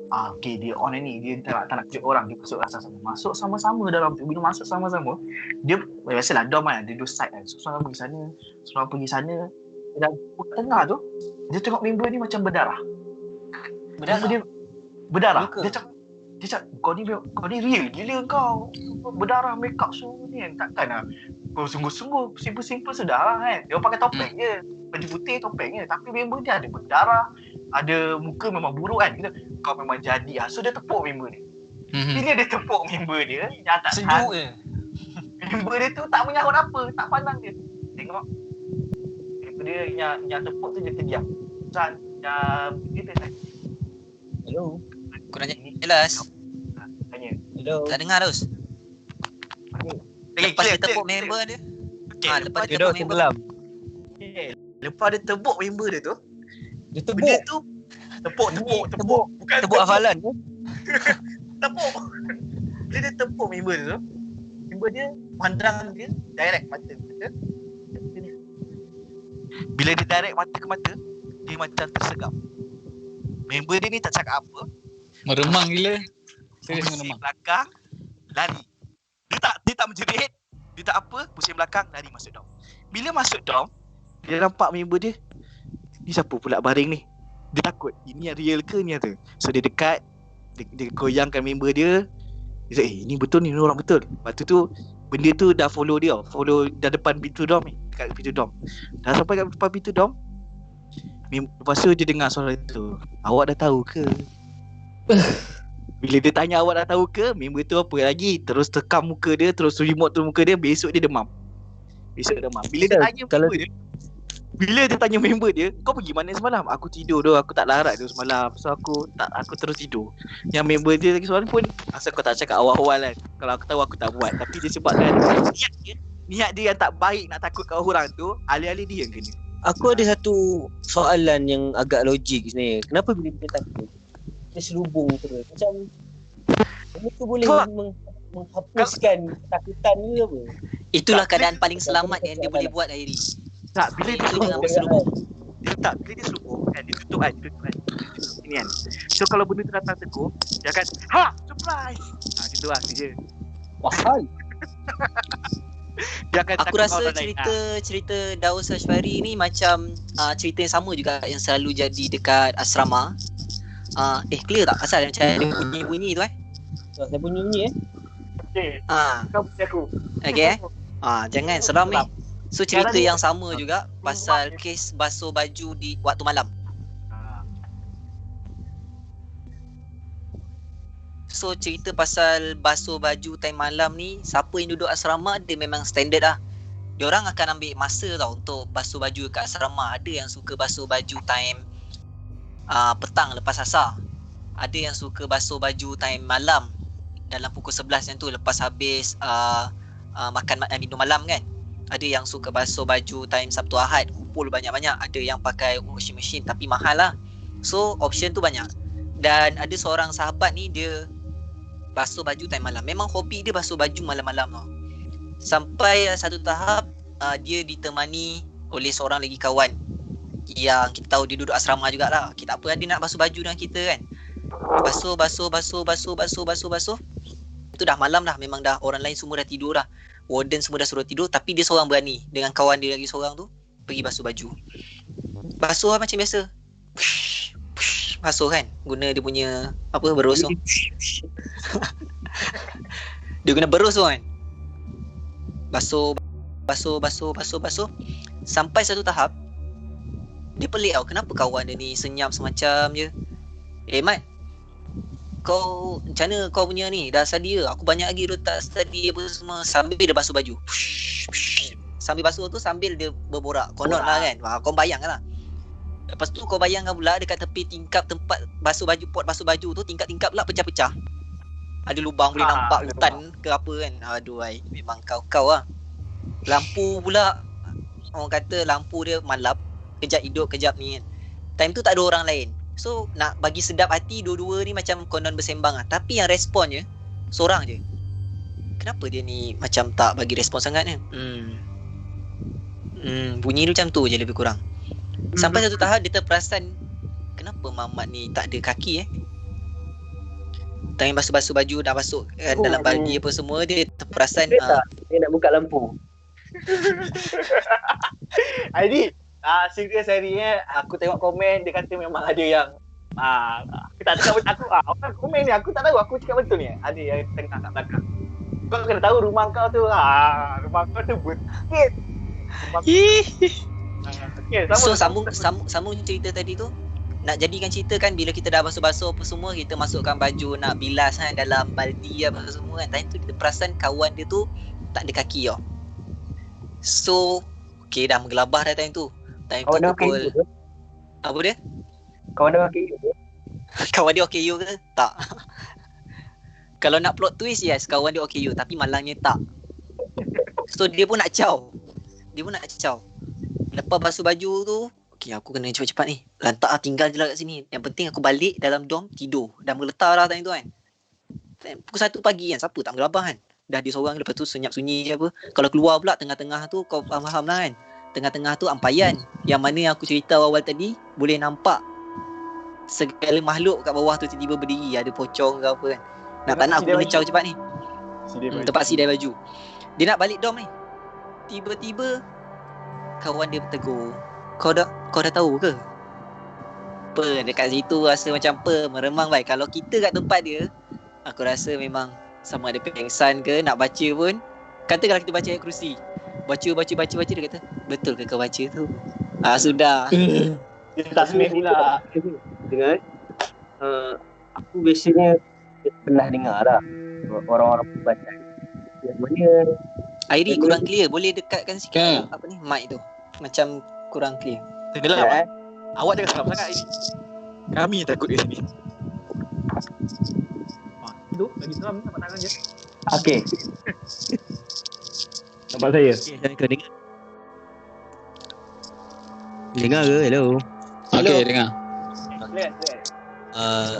Okay, dia on ni. Dia tak nak kejut orang. Dia masuk sama-sama. Masuk sama-sama dalam tu. Bila masuk sama-sama, dia biasalah dorm kan. Dia dua side kan. So, seorang pergi sana, seorang pergi sana. Dan tengah tu, dia tengok member ni macam berdarah. Dia berdarah. Dia cakap, kau ni real gila kau. Berdarah, make up semua ni kan. Takkan lah. Kau sungguh-sungguh, simple-simple sudah lah kan. Dia pakai topeng je. Baju putih topeng je. Tapi member dia ada berdarah. Ada muka memang buruk kan. Kita, kau memang jadi lah. So dia tepuk member ni. Bila dia tepuk member dia, yang tak Sejuk je. member dia tu tak menyahut apa. Tak pandang dia. Tengok. Member dia yang tepuk tu dia terdiam. Macam dia tanya. Hello. Kurang jelas. Tanya. Hello. Tak dengar terus. Lepas dia tepuk member dia. Lepas dia tepuk member. Lepas dia tepuk member dia tu, Dia tebuk. benda tu tepuk. Bukan Tebuk hafalan. tepuk. Bila dia tepuk member dia tu, member dia pandang dia direct mata. Bila dia direct mata ke mata, dia macam tersegap. Member dia ni tak cakap apa. Meremang gila. Serius Pusing meremang. belakang, lari. Dia tak menjerit. Dia tak apa, pusing belakang, lari masuk dorm. Bila masuk dorm, dia nampak member dia. Ni siapa pula baring ni? Dia takut. Ini yang real ke ni tu? So dia dekat, dia goyangkan member dia. Dia cakap, ni betul ni orang betul. Lepas tu benda tu dah follow dia. Follow dah depan pintu dorm ni. Dekat pintu dorm. Dah sampai kat depan pintu dorm. Lepas tu dia dengar suara tu. Awak dah tahu ke? Bila dia tanya awak dah tahu ke, member tu apa lagi? Terus tekam muka dia, terus remote tu muka dia, besok dia demam. Bila dia tanya Kalau- member dia, bila dia tanya member dia, kau pergi mana semalam? Aku tidur doh, aku tak larat doh semalam. So aku terus tidur. Yang member dia lagi soalan pun, asal kau tak cakap awal-awal kan. Kalau aku tahu aku tak buat. Tapi dia sebabkan niat dia yang tak baik nak takutkan orang tu, alih-alih dia yang kena. Aku ada satu soalan yang agak logik sebenarnya. Kenapa bila kita takut, kita serubung terus? Macam benda tu boleh Sebab- menghapuskan ketakutan ni apa? Itulah keadaan paling selamat yang dia boleh buat Hairi. Tak, bila dia Itu jangan serubung, berserubung. bila dia serubung kan, dia tutup kan. Ini kan. So kalau benda tu datang tegur, dia akan, surprise. Gitu lah dia. Wahai. Dia akan Aku takut rasa orang lain. cerita Daus Ashfari ni macam cerita yang sama juga yang selalu jadi dekat asrama. Clear tak? Asal macam ada bunyi-bunyi tu Saya bunyi Okay, kau punya aku. Okay jangan seram ni. So cerita Sekarang ni- yang sama juga pasal kes basuh baju di waktu malam. So cerita pasal basuh baju time malam ni, siapa yang duduk asrama dia memang standard lah. Diorang akan ambil masa tau untuk basuh baju kat asrama. Ada yang suka basuh baju time petang lepas asar. Ada yang suka basuh baju time malam dalam pukul 11 yang tu lepas habis minum malam kan. Ada yang suka basuh baju time Sabtu Ahad, kumpul banyak-banyak. Ada yang pakai washing machine tapi mahal lah. So option tu banyak. Dan ada seorang sahabat ni dia basuh baju time malam. Memang hobi dia basuh baju malam-malam tau. Sampai satu tahap dia ditemani oleh seorang lagi kawan yang kita tahu dia duduk asrama jugalah. Kita apa dia nak basuh baju dengan kita kan. Basuh. Itu dah malam dah, memang dah orang lain semua dah tidur dah. Warden semua dah suruh tidur, tapi dia seorang berani dengan kawan dia lagi seorang tu pergi basuh baju. Basuh lah macam biasa. Basuh kan, guna dia punya berus tu. Dia guna berus tu kan. Basuh. Sampai satu tahap dia pelik tau, kenapa kawan dia ni senyap semacam je. Mat, kau macam mana kau punya ni? Dah study ke? Aku banyak lagi tak study apa semua. Sambil dia basuh baju. Sambil basuh tu sambil dia berborak. Konon lah kan. Kau bayangkan lah. Lepas tu kau bayangkan pula dekat tepi tingkap tempat basuh baju, pot basuh baju tu, tingkap-tingkap pula pecah-pecah. Ada lubang boleh nampak hutan ke apa kan. Aduh ai, memang kau lah. Lampu pula, orang kata lampu dia malap. Kejap hidup, kejap ni kan. Time tu tak ada orang lain. So nak bagi sedap hati dua-dua ni macam konon bersembang lah. Tapi yang responnya seorang je. kenapa dia ni macam tak bagi respon sangat kan? Bunyi dia macam tu je lebih kurang. Sampai satu tahap dia terperasan, kenapa Mamat ni tak ada kaki Time basuh-basuh baju dah masuk dalam baldi apa semua, dia terperasan Dia nak buka lampu. Aidi, serius hari ni aku tengok komen dia kata memang ada yang aku tak tahu orang komen ni aku tak tahu aku cakap betul ni. Ada yang tengah kat belakang. Kau kena tahu rumah kau tu berkit. Okay, so sambung cerita tadi tu. Nak jadikan cerita kan, bila kita dah basuh-basuh apa semua, kita masukkan baju nak bilas kan dalam baldi apa semua kan. Time tu kita perasan kawan dia tu tak ada kaki So okay, dah menggelabah dah time tu. Time tu pukul apa dia? Kawan dia okey ke? Kawan dia okey ke? Tak. Kalau nak plot twist, yes, kawan dia okey tapi malangnya tak. So dia pun nak caw. Lepas basuh baju tu, okay, aku kena cepat-cepat ni. Lantak tinggal je lah kat sini. Yang penting aku balik dalam dorm, tidur. Dah mengeletar dah time tu kan. Pukul 1 pagi kan, siapa tak menggelabah kan. Dah dia seorang, lepas tu senyap sunyi je apa. Kalau keluar pula tengah-tengah tu, kau faham lah kan. Tengah-tengah tu ampayan. Yang mana yang aku cerita awal tadi, boleh nampak segala makhluk kat bawah tu tiba-tiba berdiri. Ada pocong ke apa kan. Tak nak aku kena caw cepat ni. Tempat sidai baju. Dia nak balik dorm ni. Tiba-tiba kawan dia bertegur, Kau dah tahu ke? Apa dekat situ rasa macam meremang baik. Kalau kita kat tempat dia, aku rasa memang sama ada pengsan ke, nak baca pun. Katakanlah kita baca ayat kerusi. Baca dia kata, betul ke kau baca tu? Sudah. Dia tak smith pula. Dengar. Aku biasanya pernah dengar lah orang-orang perubatan. Yang mana Airi kurang clear, boleh dekatkan sikit apa ni mic tu. Macam kurang clear. Tenggelam. Awak jangan seram sangat ini. Kami takut di sini. Tu lagi seram ni nampak tangan je. okey. Nampak saya. Kau dengar? Dengar ke? Hello. Okay, dengar. Clear.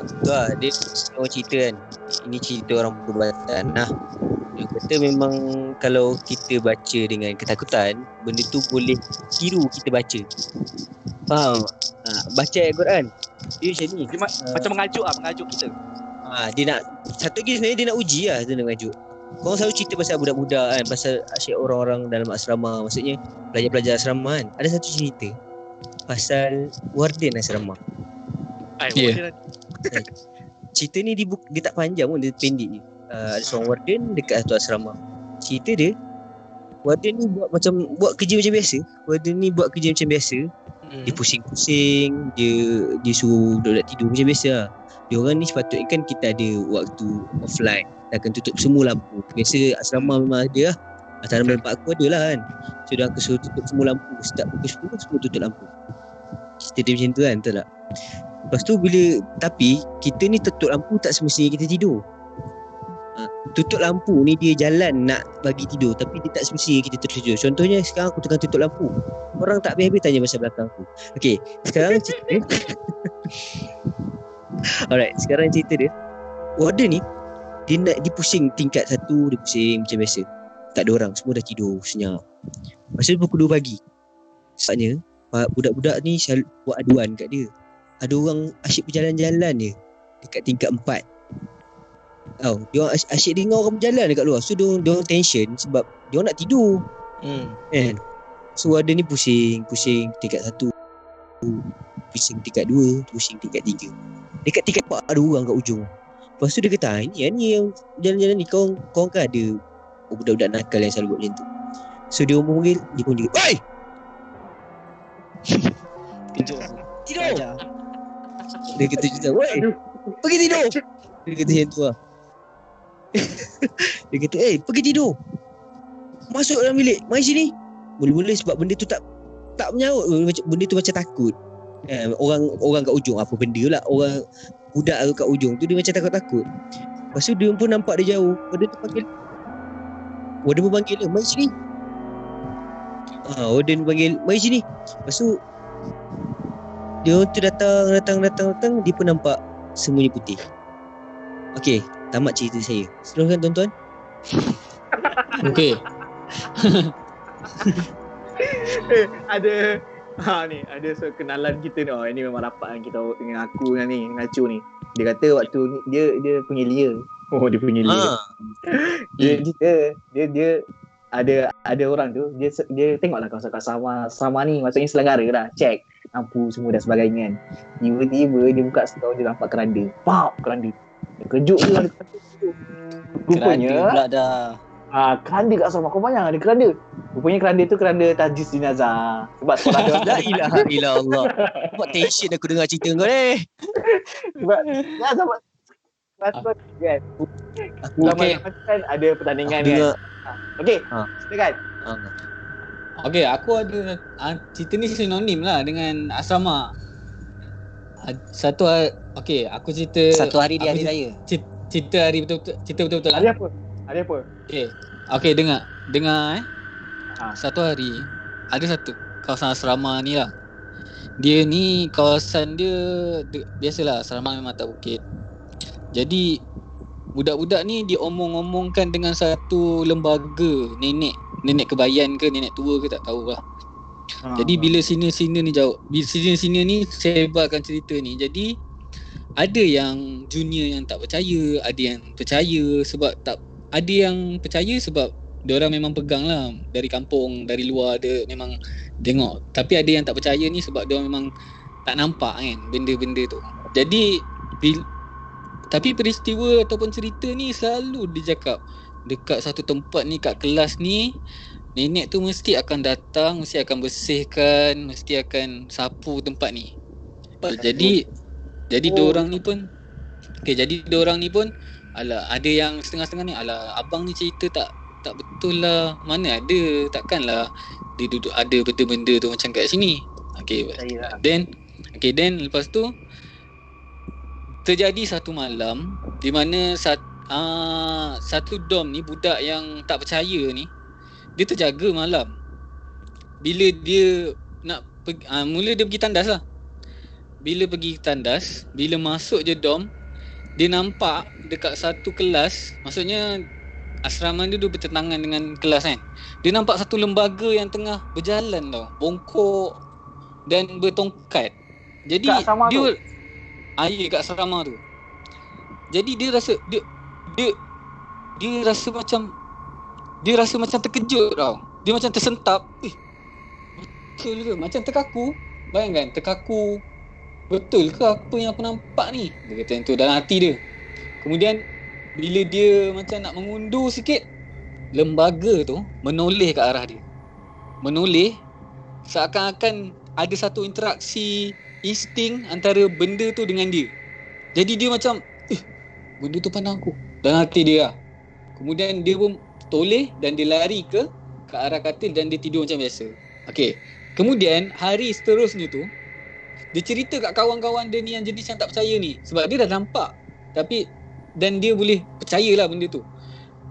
Tu lah, dia orang cerita kan. Ini cerita orang perubatan. Dia kata memang kalau kita baca dengan ketakutan, benda tu boleh tiru kita baca. Faham? Baca ayat Quran. Dia macam ni. Dia macam mengajuk kita. Dia nak, satu lagi sebenarnya dia nak uji lah dia nak mengajuk. Korang selalu cerita pasal budak-budak kan, pasal asyik orang-orang dalam asrama, maksudnya pelajar-pelajar asrama kan. Ada satu cerita pasal warden asrama. Cerita ni dia tak panjang pun, dia pendek je. Ada seorang warden dekat satu asrama. Cerita dia, warden ni buat kerja macam biasa. Dia pusing-pusing, dia suruh budak-budak tidur macam biasa lah. Dia orang ni sepatutnya kan kita ada waktu offline, akan tutup semua lampu. Biasa asrama memang ada lah. Asrama tempat aku ada lah kan. So dia aku suruh tutup semua lampu. Setiap pukul 10 semua tutup lampu. Cerita dia macam tu kan, betul tak? Lepas tu tapi kita ni tutup lampu tak semestinya kita tidur. Tutup lampu ni dia jalan nak bagi tidur, tapi dia tak semestinya kita tertidur. Contohnya sekarang aku tengah tutup lampu, orang tak habis-habis tanya pasal belakang aku. Okay, sekarang cerita dia alright, sekarang cerita dia, warden ni dia pusing tingkat 1, dia pusing macam biasa. Tak ada orang, semua dah tidur senyap. Masa pukul 2 pagi, sebabnya budak-budak ni buat aduan kat dia. Ada orang asyik berjalan-jalan je dekat tingkat 4. Dia orang asyik dengar orang berjalan dekat luar. So dia orang tension sebab dia orang nak tidur. Kan? So ada ni pusing tingkat 1, pusing tingkat 2, pusing tingkat 3. Dekat tingkat 4 ada orang kat ujung. Lepas tu dia kata, ini yang jalan-jalan ni kau kan ada budak-budak nakal yang selalu buat macam tu. So dia orang panggil, dia pun dia, "Oi! Tidur!" Dia kata cerita, "Woi, pergi tidur." Dia kata macam tu lah. Dia kata, pergi tidur. Masuk dalam bilik, mari sini. Mula-mula sebab benda tu tak menyaut. Benda tu macam takut. Orang kat ujung, apa benda lah. Orang budak kat ujung tu dia macam takut-takut. Lepas tu dia pun nampak dia jauh. Warden pun panggil dia, mari sini. Warden panggil, mari sini. Lepas tu dia tu datang. Dia pun nampak semuanya putih. Okey, tamat cerita saya. Silakan tuan-tuan. Okey. Ada kenalan kita ni. Ini memang rapat kan kita dengan aku dengan ni, dengan Acu ni. Dia kata waktu ni dia penyelia. Dia penyelia. Dia ada orang tu, dia tengoklah kawasan sama ni, maksudnya selenggara lah, check lampu semua dan sebagainya kan. Tiba-tiba dia buka setau, dia nampak keranda. Keranda. Dia kejut je lah. Rupanya pula dah. keranda kat asrama. Kau bayang ada keranda. Rupanya keranda tu keranda tajis jenazah. Sebab sekolah dia La ilaha illallah. Buat tension aku dengar cerita kau ni. sebab kan. Okey. Kan ada pertandingan kan. Okey, silakan. Okey, aku ada cerita ni sinonim lah dengan asrama. Okey, aku cerita Satu hari dia hari raya. cerita hari betul-betul lah. Ada apa? Okey, dengar satu hari ada satu kawasan asrama ni lah. Dia ni kawasan dia biasalah, asrama memang tak bukit. Jadi budak-budak ni diomong-omongkan dengan satu lembaga nenek kebayan ke nenek tua ke tak tahulah. Jadi bila senior-senior ni senior ni sebarkan cerita ni. Jadi ada yang junior yang tak percaya, ada yang percaya ada yang percaya sebab diorang memang pegang lah dari kampung, dari luar dia memang tengok. Tapi ada yang tak percaya ni sebab diorang memang tak nampak kan benda-benda tu. Jadi tapi peristiwa ataupun cerita ni selalu dia cakap dekat satu tempat ni, kat kelas ni, nenek tu mesti akan datang, mesti akan bersihkan, mesti akan sapu tempat ni. Jadi diorang ni pun alah, ada yang setengah-setengah ni, alah abang ni cerita tak betul lah. Mana ada, takkanlah dia duduk ada benda-benda tu macam kat sini. Then lepas tu terjadi satu malam di mana satu dom ni, budak yang tak percaya ni, dia terjaga malam. Bila dia nak mula dia pergi tandas lah. Bila pergi tandas, bila masuk je dom, dia nampak dekat satu kelas, maksudnya asrama dia bertentangan dengan kelas kan. Dia nampak satu lembaga yang tengah berjalan tau, bongkok dan bertongkat. Jadi dia kat asrama tu. Jadi dia rasa dia rasa macam terkejut tau. Dia macam tersentap. Betul ke? Macam terkaku. Bayangkan, terkaku. Betul ke apa yang aku nampak ni? Dia kata tu dalam hati dia. Kemudian bila dia macam nak mengundur sikit, lembaga tu menoleh ke arah dia. Menoleh seakan-akan ada satu interaksi insting antara benda tu dengan dia. Jadi dia macam benda tu pandang aku dalam hati dia lah. Kemudian dia pun toleh dan dia lari ke arah katil dan dia tidur macam biasa. Okey. Kemudian hari seterusnya tu dia cerita kat kawan-kawan dia ni yang jenis yang tak percaya ni, sebab dia dah nampak. Tapi dan dia boleh percayalah benda tu.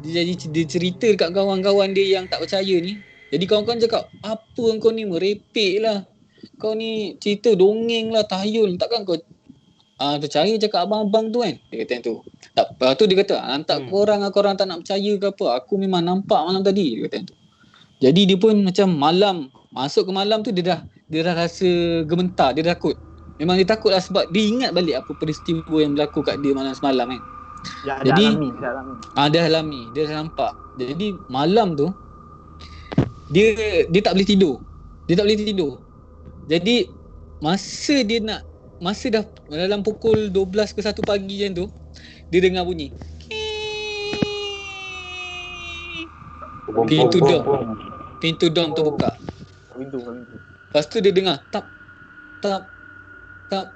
Dia cerita dekat kawan-kawan dia yang tak percaya ni. Jadi kawan-kawan cakap, apa kau ni merepek lah, kau ni cerita dongeng lah, tahayul. Takkan kau percaya cakap abang-abang tu kan? Dia kata tu. Lepas tu dia kata, tak korang tak nak percaya ke apa, aku memang nampak malam tadi. Dia kata tu. Jadi dia pun macam masuk ke malam tu dia dah rasa gementar, dia takut. Memang dia takut lah sebab dia ingat balik apa peristiwa yang berlaku kat dia malam semalam kan. Jadi dia alami, dia dah nampak. Jadi malam tu dia tak boleh tidur. Jadi masa dah dalam pukul 12 ke 1 pagi macam tu, dia dengar bunyi pintu dom terbuka. Lepas tu dia dengar tap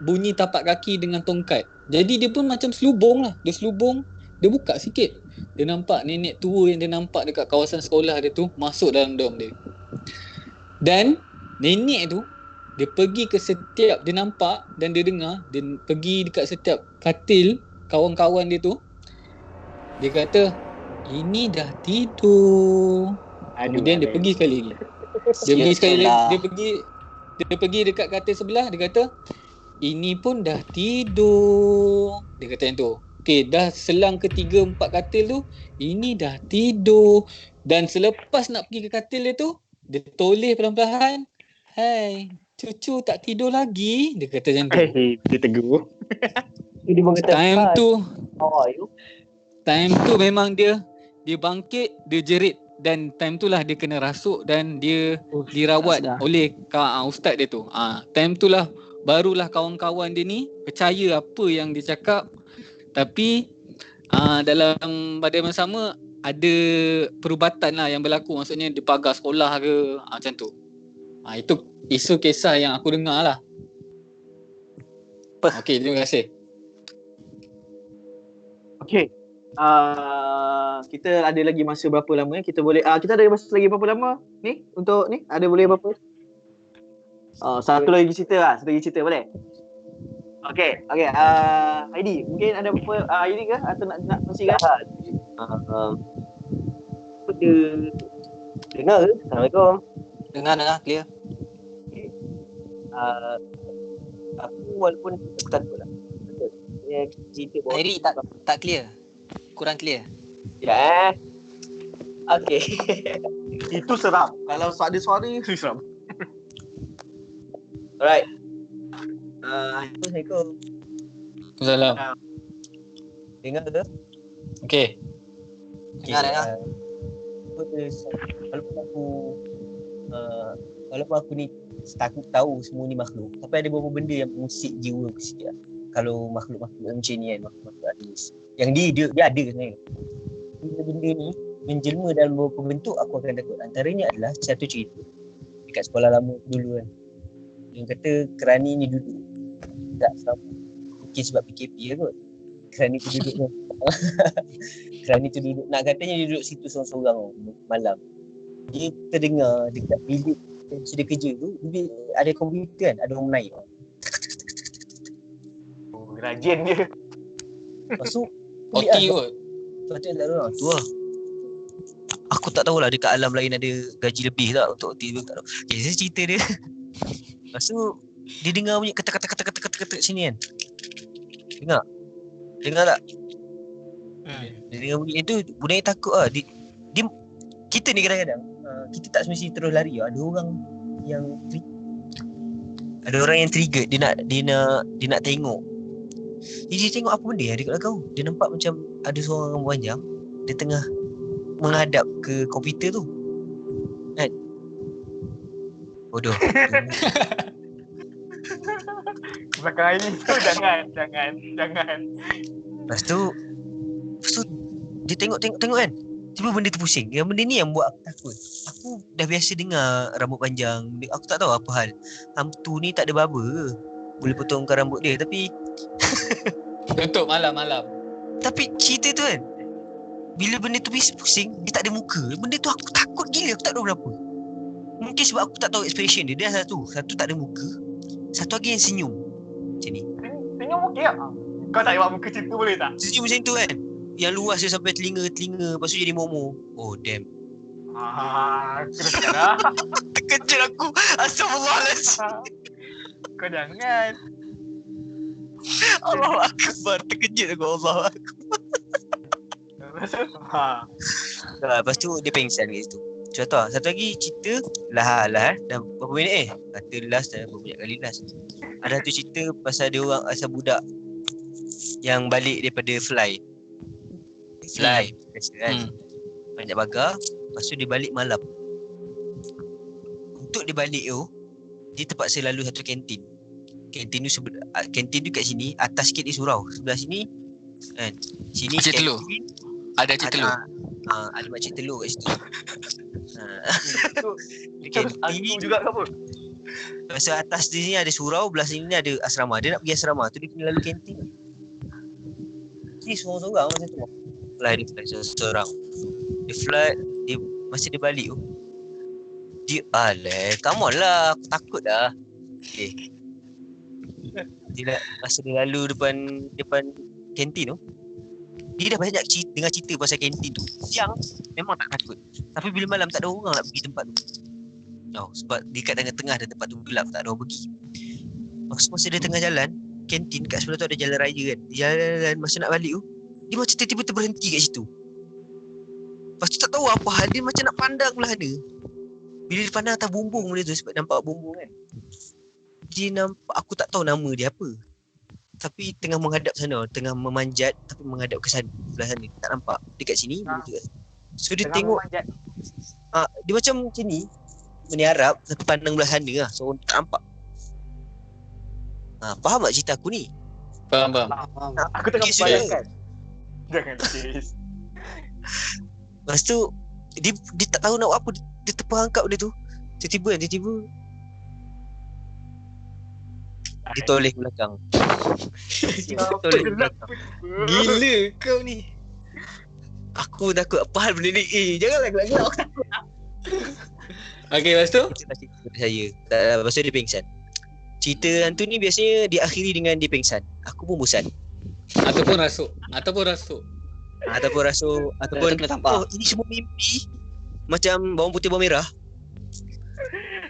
bunyi tapak kaki dengan tongkat. Jadi dia pun macam selubung lah. Dia buka sikit. Dia nampak nenek tua yang dia nampak dekat kawasan sekolah dia tu masuk dalam dom dia. Dan nenek tu dia pergi ke setiap, dia nampak dan dia dengar, dia pergi dekat setiap katil kawan-kawan dia tu. Dia kata, ini dah tidur. Kemudian dia pergi sekali lagi. Dia pergi dekat katil sebelah, dia kata, ini pun dah tidur. Dia kata yang tu. Okey, dah selang ke 3-4 katil tu, ini dah tidur. Dan selepas nak pergi ke katil dia tu, dia toleh perlahan-lahan. Hai, cucu tak tidur lagi? Dia kata macam tu. Dia tegur. Dia pun kata, Time tu memang dia bangkit, dia jerit. Dan time tu lah dia kena rasuk dan dia dirawat oleh ustaz dia tu. Time tu lah barulah kawan-kawan dia ni percaya apa yang dia cakap. Tapi dalam pada masa sama ada perubatan lah yang berlaku. Maksudnya dia pagar sekolah ke macam tu. Itu isu kisah yang aku dengar lah. Okey, terima kasih. Okey. Kita ada lagi masa berapa lama ya? Kita boleh kita ada masa lagi berapa lama ni untuk ni? Ada boleh berapa? Satu lagi cerita boleh? Okey. Heidi, mungkin ada apa ini ke atau nak kongsikan? Dengar ke? Assalamualaikum. Dengar clear. Aku walaupun aku takut lah. Cerita Airi tak clear. Kurang clear. Ya. Okey. Itu seram. Kalau ada suara itu seram. Alright. Assalamualaikum. Salam. Dengar ke? Okey. Dengar. Walaupun aku ni takut tahu semua ni makhluk, tapi ada beberapa benda yang mengusik jiwa aku sikit. Kalau makhluk-makhluk macam ni kan, makhluk-makhluk hadis yang dia ada sebenarnya. Benda ni menjelma dalam beberapa bentuk, aku akan takut. Antaranya adalah satu cerita dekat sekolah lama dulu kan, yang kata kerani ni duduk tak sama, mungkin sebab PKP lah kot. Kerani tu duduk kerani tu duduk, nak katanya dia duduk situ seorang-seorang malam. Dia terdengar dekat bilik dia kerja tu, ada komputer kan, ada orang menaik. Rajin dia. Lepas tu Okey kot. Patut tak tahu tu lah. Aku tak tahulah dekat alam lain ada gaji lebih tak untuk OT tu, tak tahu. Okay, saya cerita dia. Lepas tu dia dengar bunyi ketek sini kan. Dengar tak? Dia dengar bunyi itu, budak ni takut lah. Dia kita ni kadang-kadang kita tak semestinya terus lari. Ada orang yang trigger, dia nak tengok. Dia tengok apa benda yang ada kat belakang. Dia nampak macam ada seorang rambut panjang, dia tengah menghadap ke komputer tu. Kan? Bodoh. Belakang ini tu jangan. Lepas tu dia tengok kan. Tiba benda tu pusing. Yang benda ni yang buat aku takut. Aku dah biasa dengar rambut panjang. Aku tak tahu apa hal. Hantu ni tak ada barber ke? Boleh potongkan rambut dia. Tapi Untuk malam-malam. Tapi cerita tu kan, bila benda tu pusing, dia tak ada muka. Benda tu aku takut gila. Aku tak tahu kenapa. Mungkin sebab aku tak tahu expression dia. Dia satu tak ada muka, satu lagi yang senyum macam ni. Senyum okey tak? Kau tak buat muka cerita boleh tak? Senyum macam tu kan, yang luas dia sampai telinga. Lepas tu jadi momo. Oh damn. Kena dah. Terkejut aku. Astagfirullahaladzim. Kau jangan. Allahu Akbar. Terkejut aku. Allahu Akbar. Lepas tu dia pengsan kat situ. Contoh satu lagi cerita lah dah berapa minit kata last dah banyak kali last. Ada satu cerita pasal dia orang asal budak yang balik daripada fly biasa kan. Banyak bagar. Lepas tu dia balik malam. Untuk dia balik tu, dia terpaksa lalu satu kantin. Kantin tu kat sini, atas sikit dia surau. Sebelah sini kan. Sini Cik Telur. Ada Cik Telur. Ada makcik telur kat situ. Hantu juga ke apa? Pasal atas di sini ada surau, belah sini ada asrama. Dia nak pergi asrama tu, dia kena lalu kantin. Ni seorang-seorang masa tu. Dia fly seorang. Dia masa dia balik tu, come on lah, aku takut dah. Okay. Masa dia lalu depan kantin tu, dia dah banyak dengar cerita pasal kantin tu. Siang memang tak takut, tapi bila malam tak ada orang nak pergi tempat tu. Sebab dia kat tengah-tengah ada tempat tu gelap, tak ada orang pergi. Masa dia tengah jalan kantin, kat sebelah tu ada jalan raya kan. Dia jalan masa nak balik tu, dia macam tiba-tiba terberhenti kat situ. Lepas tu tak tahu apa hal dia macam nak pandang belah sana. Bila dia pandang atas bumbung dia tu, sebab nampak bumbung kan. Dia nampak, aku tak tahu nama dia apa. Tapi tengah menghadap sana, tengah memanjat tapi menghadap ke sana, belah sana. Tak nampak. Dekat sini, benda tu kan. So dia tengok, dia macam ni, meniarap tapi pandang belah sana lah. So tak nampak. Faham tak cerita aku ni? Faham. Aku tengah Okay, membayangkan. Jangan serius. Lepas tu dia tak tahu nak buat apa, dia terperangkap benda tu. Tiba-tiba dia toleh belakang. Dia toleh belakang. Gila kau ni. Aku takut apa hal benda ni. Janganlah gelak-gelak, aku takut. Okay, lepas tu? Itulah cerita saya. Lepas tu dia pengsan. Cerita hantu ni biasanya diakhiri dengan dia pengsan. Aku pun bosan. Ataupun rasuk. Ataupun rasuk, ataupun kena tampar. ini semua mimpi. Macam bawang putih bawang merah.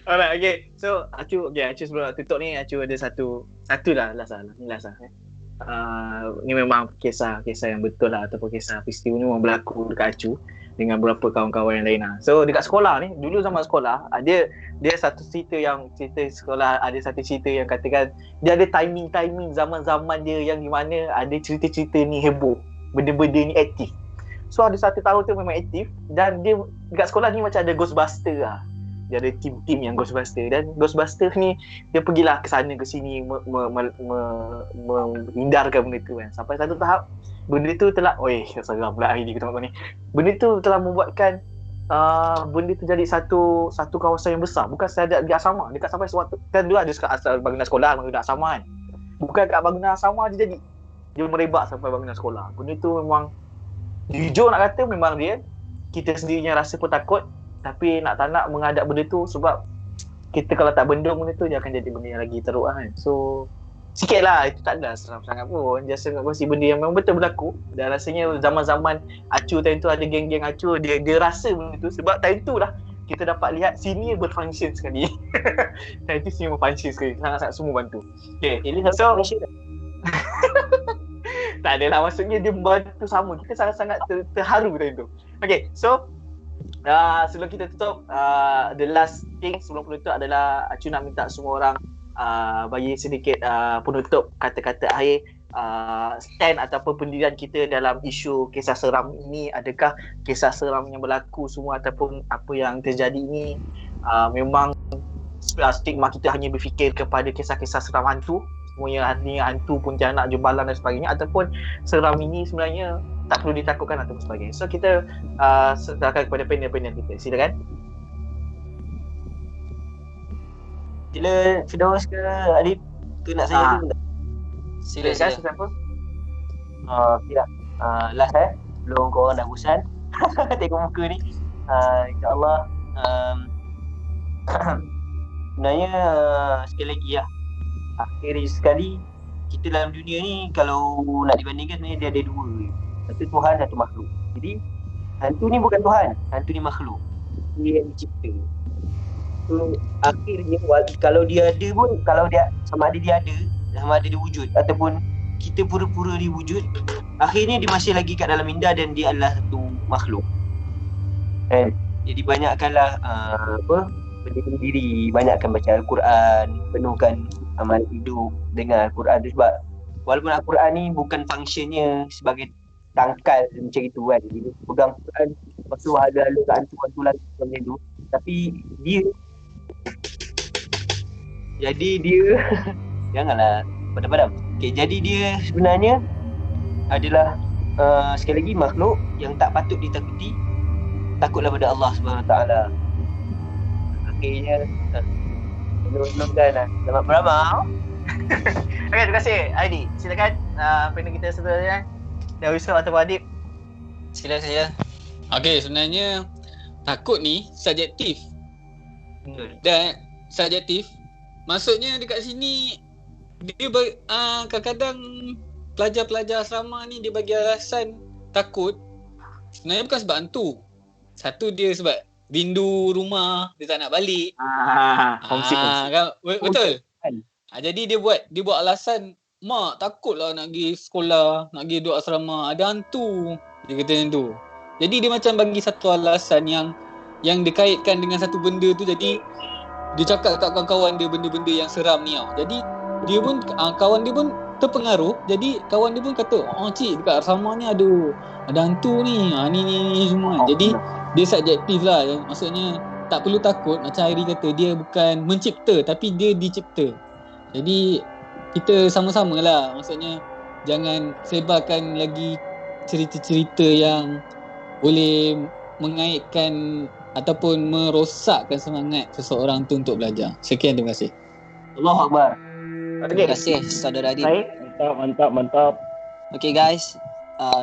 Alright, okay. So, Acu sebelum nak tutup ni, Acu ada satu lah, last lah. Ni memang kisah yang betul lah, ataupun kisah peristiwa ni memang berlaku dekat Acu dengan beberapa kawan-kawan yang lain lah. So, dekat sekolah ni, dulu zaman sekolah, dia satu cerita sekolah, ada satu cerita yang katakan dia ada timing zaman-zaman dia yang di mana ada cerita-cerita ni heboh, benda-benda ni aktif. So, ada satu tahun tu memang aktif dan dia dekat sekolah ni macam ada Ghostbuster lah. Dia ada tim yang Ghostbuster, dan Ghostbuster ni dia pergilah ke sana ke sini menghindarkan benda tu kan. Sampai satu tahap benda tu telah seram pula hari ni kita tengok ni. Benda tu telah membuatkan benda tu jadi satu kawasan yang besar, bukan sahaja di asrama, dekat sampai suatu kan dulu ada bangunan sekolah, bangunan asrama kan. Bukan kat bangunan asrama dia merebak sampai bangunan sekolah. Benda tu memang jujur nak kata memang real. Kita sendirinya rasa pun takut, tapi nak tak nak menghadap benda tu sebab kita kalau tak bendung benda tu dia akan jadi benda yang lagi teruk kan. So sikit lah, itu tak ada seram sangat pun, just nak kongsi benda yang memang betul berlaku. Dan rasanya zaman-zaman Acu time tu ada geng-geng Acu, dia rasa benda tu sebab time tu lah kita dapat lihat senior berfunction sekali. Time tu senior berfunction sekali, sangat-sangat semua bantu. Okay, so tak adalah, maksudnya dia bantu sama, kita sangat-sangat terharu time tu. Okay, so sebelum kita tutup, the last thing sebelum penutup adalah Acu nak minta semua orang bagi sedikit penutup kata-kata akhir, stand ataupun pendirian kita dalam isu kisah seram ini. Adakah kisah seram yang berlaku semua ataupun apa yang terjadi ini memang stigma kita hanya berfikir kepada kisah-kisah seram hantu, semuanya hantu, pontianak, jembalan dan sebagainya, ataupun seram ini sebenarnya tak perlu ditakutkan ataupun sebagainya. So kita serahkan kepada panel-panel kita. Silakan. Sila Firdaus ke Alif ke nak saya dulu tak? Sila. Siapa? Tidak. Last sebelum korang dah bosan tengok muka ni. InsyaAllah sebenarnya sekali lagi lah, akhir sekali kita dalam dunia ni kalau nak dibandingkan sebenarnya dia ada dua, satu Tuhan, satu makhluk. Jadi hantu ni bukan Tuhan, hantu ni makhluk, dia yang dicipta. So akhirnya kalau dia ada pun, kalau dia sama ada dia ada, sama ada dia wujud ataupun kita pura-pura dia wujud, akhirnya dia masih lagi kat dalam minda dan dia adalah satu makhluk kan. Jadi banyakkanlah pendidik diri, banyakkan baca Al-Quran, penuhkan amal hidup dengan Al-Quran tu, sebab walaupun Al-Quran ni bukan fungsinya sebagai tangkal macam itu kan, dia pegang Quran lepas tu ada hantu lagi macam tu, tapi dia janganlah padam-padam. Okay, jadi dia sebenarnya adalah sekali lagi makhluk yang tak patut ditakuti. Takutlah pada Allah SWT. Akhirnya menurunkan selamat beramah. Okay, terima kasih Aidi. Silakan panel kita seterusnya. Dah Yusuf atau Adib. Sila. Okay, sebenarnya takut ni subjektif. Betul. Dan subjektif, maksudnya dekat sini dia kadang-kadang pelajar-pelajar asrama ni dia bagi alasan takut sebenarnya bukan sebab hantu. Satu, dia sebab rindu rumah, dia tak nak balik. Homesick. Kan? Betul. Jadi dia buat alasan, mak takutlah nak pergi sekolah, nak pergi duduk asrama, ada hantu. Dia kata macam tu. Jadi dia macam bagi satu alasan yang dikaitkan dengan satu benda tu, jadi dia cakap kat kawan-kawan dia benda-benda yang seram ni tau. Jadi dia pun kawan dia pun terpengaruh. Jadi kawan dia pun kata, cik dekat asrama ni ada hantu ni. Ni semua. Jadi dia subjektif lah. Maksudnya tak perlu takut. Macam Airi kata, dia bukan mencipta tapi dia dicipta. Jadi kita sama-sama lah. Maksudnya jangan sebarkan lagi cerita-cerita yang boleh mengaitkan ataupun merosakkan semangat seseorang tu untuk belajar. Sekian, terima kasih. Allahu Akbar. Terima kasih saudara Adib. Baik. Mantap. Okay guys,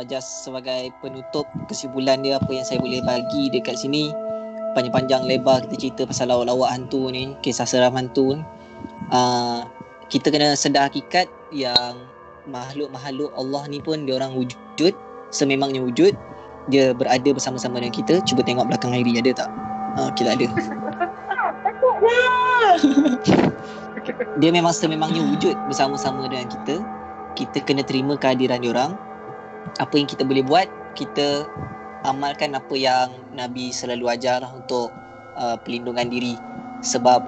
just sebagai penutup kesimpulan dia, apa yang saya boleh bagi dekat sini, panjang-panjang lebar kita cerita pasal lawak-lawak hantu ni, kisah seram hantu ni. Kita kena sedar hakikat yang makhluk-makhluk Allah ni pun dia orang wujud, sememangnya wujud. Dia berada bersama-sama dengan kita. Cuba tengok belakang Hairi, ada tak? Okay, tak ada. Dia memang sememangnya wujud bersama-sama dengan kita. Kita kena terima kehadiran diorang. Apa yang kita boleh buat, kita amalkan apa yang Nabi selalu ajar untuk pelindungan diri. Sebab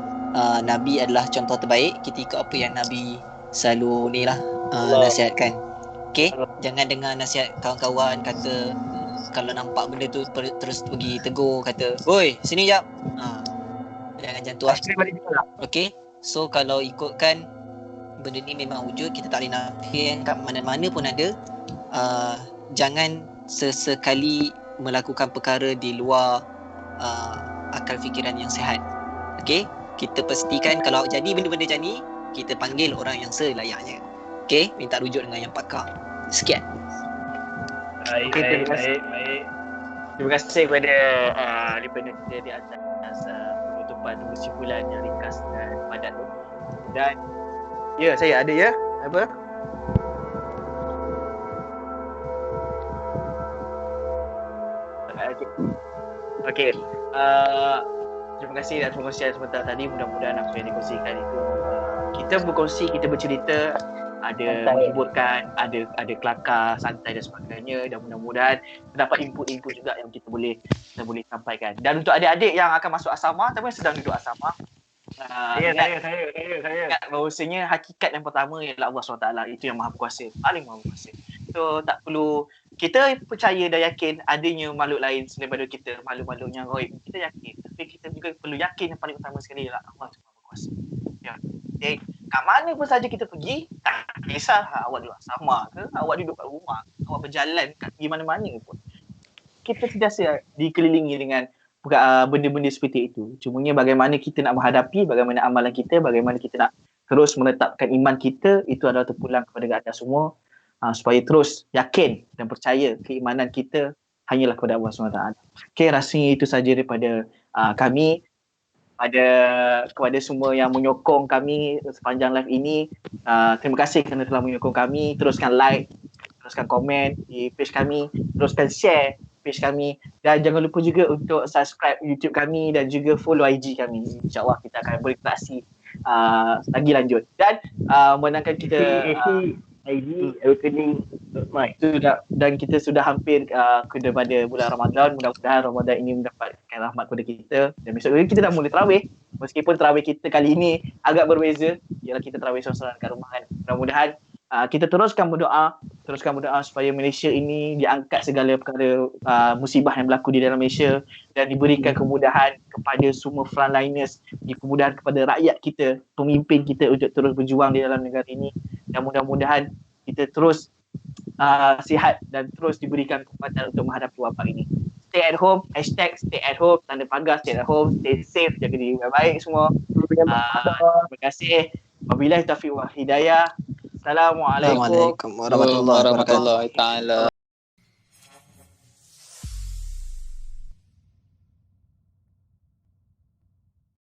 Nabi adalah contoh terbaik. Kita ikut apa yang Nabi selalu nasihatkan. Okay, jangan dengar nasihat kawan-kawan kata kalau nampak benda tu terus pergi tegur, kata, "Oi, sini jap." Jangan macam tu lah. Okay, so kalau ikutkan benda ni memang wujud, kita tak boleh nafikan, kat mana-mana pun ada. Jangan sesekali melakukan perkara di luar akal fikiran yang sihat. Okay, kita pastikan kalau jadi benda-benda macam ni, kita panggil orang yang selayaknya. Okay, minta rujuk dengan yang pakar. Sekian. Baik. Terima kasih kepada daripada kita di atas penutupan kesimpulan yang ringkas dan padat tu. Dan ya, saya ada ya. Apa? Okey. Terima kasih atas perkongsian sebentar tadi. Mudah-mudahan apa yang dikongsikan itu kita berkongsi, kita bercerita, ada menghiburkan, ada kelakar, santai dan sebagainya, dan mudah-mudahan terdapat input-input juga yang kita boleh sampaikan. Dan untuk adik-adik yang akan masuk asrama ataupun sedang duduk asrama, Saya. ingat bahawasanya hakikat yang pertama ialah Allah SWT, itu yang maha kuasa, paling maha kuasa. So tak perlu, kita percaya dan yakin adanya makhluk lain selain daripada kita, makhluk-makhluk yang gaib, kita yakin, tapi kita juga perlu yakin yang paling utama sekali ialah Allah yang maha kuasa. Ya. Okay. Kat mana pun saja kita pergi, tak kisah awak duduk asrama ke, awak duduk kat rumah, awak berjalan pergi mana-mana pun, kita sentiasa dikelilingi dengan benda-benda seperti itu. Cumanya bagaimana kita nak menghadapi, bagaimana amalan kita, bagaimana kita nak terus menetapkan iman kita, itu adalah terpulang kepada atas semua, supaya terus yakin dan percaya keimanan kita hanyalah kepada Allah SWT. Okay, rasanya itu saja daripada kami. Kepada semua yang menyokong kami sepanjang live ini, terima kasih kerana telah menyokong kami. Teruskan like, teruskan komen di page kami, teruskan share page kami, dan jangan lupa juga untuk subscribe YouTube kami dan juga follow IG kami. InsyaAllah kita akan berinteraksi lagi lanjut, dan menangkan kita IG awakening.my dan kita sudah hampir kepada bulan Ramadan. Mudah-mudahan Ramadan ini mendapatkan rahmat kepada kita, dan besok lagi kita dah mula tarawih. Meskipun tarawih kita kali ini agak berbeza, ialah kita tarawih seorang-seorang kat rumah kan. Mudah-mudahan kita teruskan berdoa supaya Malaysia ini diangkat segala perkara musibah yang berlaku di dalam Malaysia, dan diberikan kemudahan kepada semua frontliners, kemudahan kepada rakyat kita, pemimpin kita untuk terus berjuang di dalam negara ini, dan mudah-mudahan kita terus sihat dan terus diberikan kekuatan untuk menghadapi wabak ini. Stay at home, #stay at home, tanda pagar stay at home, stay safe, jaga diri baik-baik semua. Terima kasih. Wabillahi taufiq wal hidayah. Assalamualaikum Assalamualaikum warahmatullahi wabarakatuh. Warahmatullahi taala.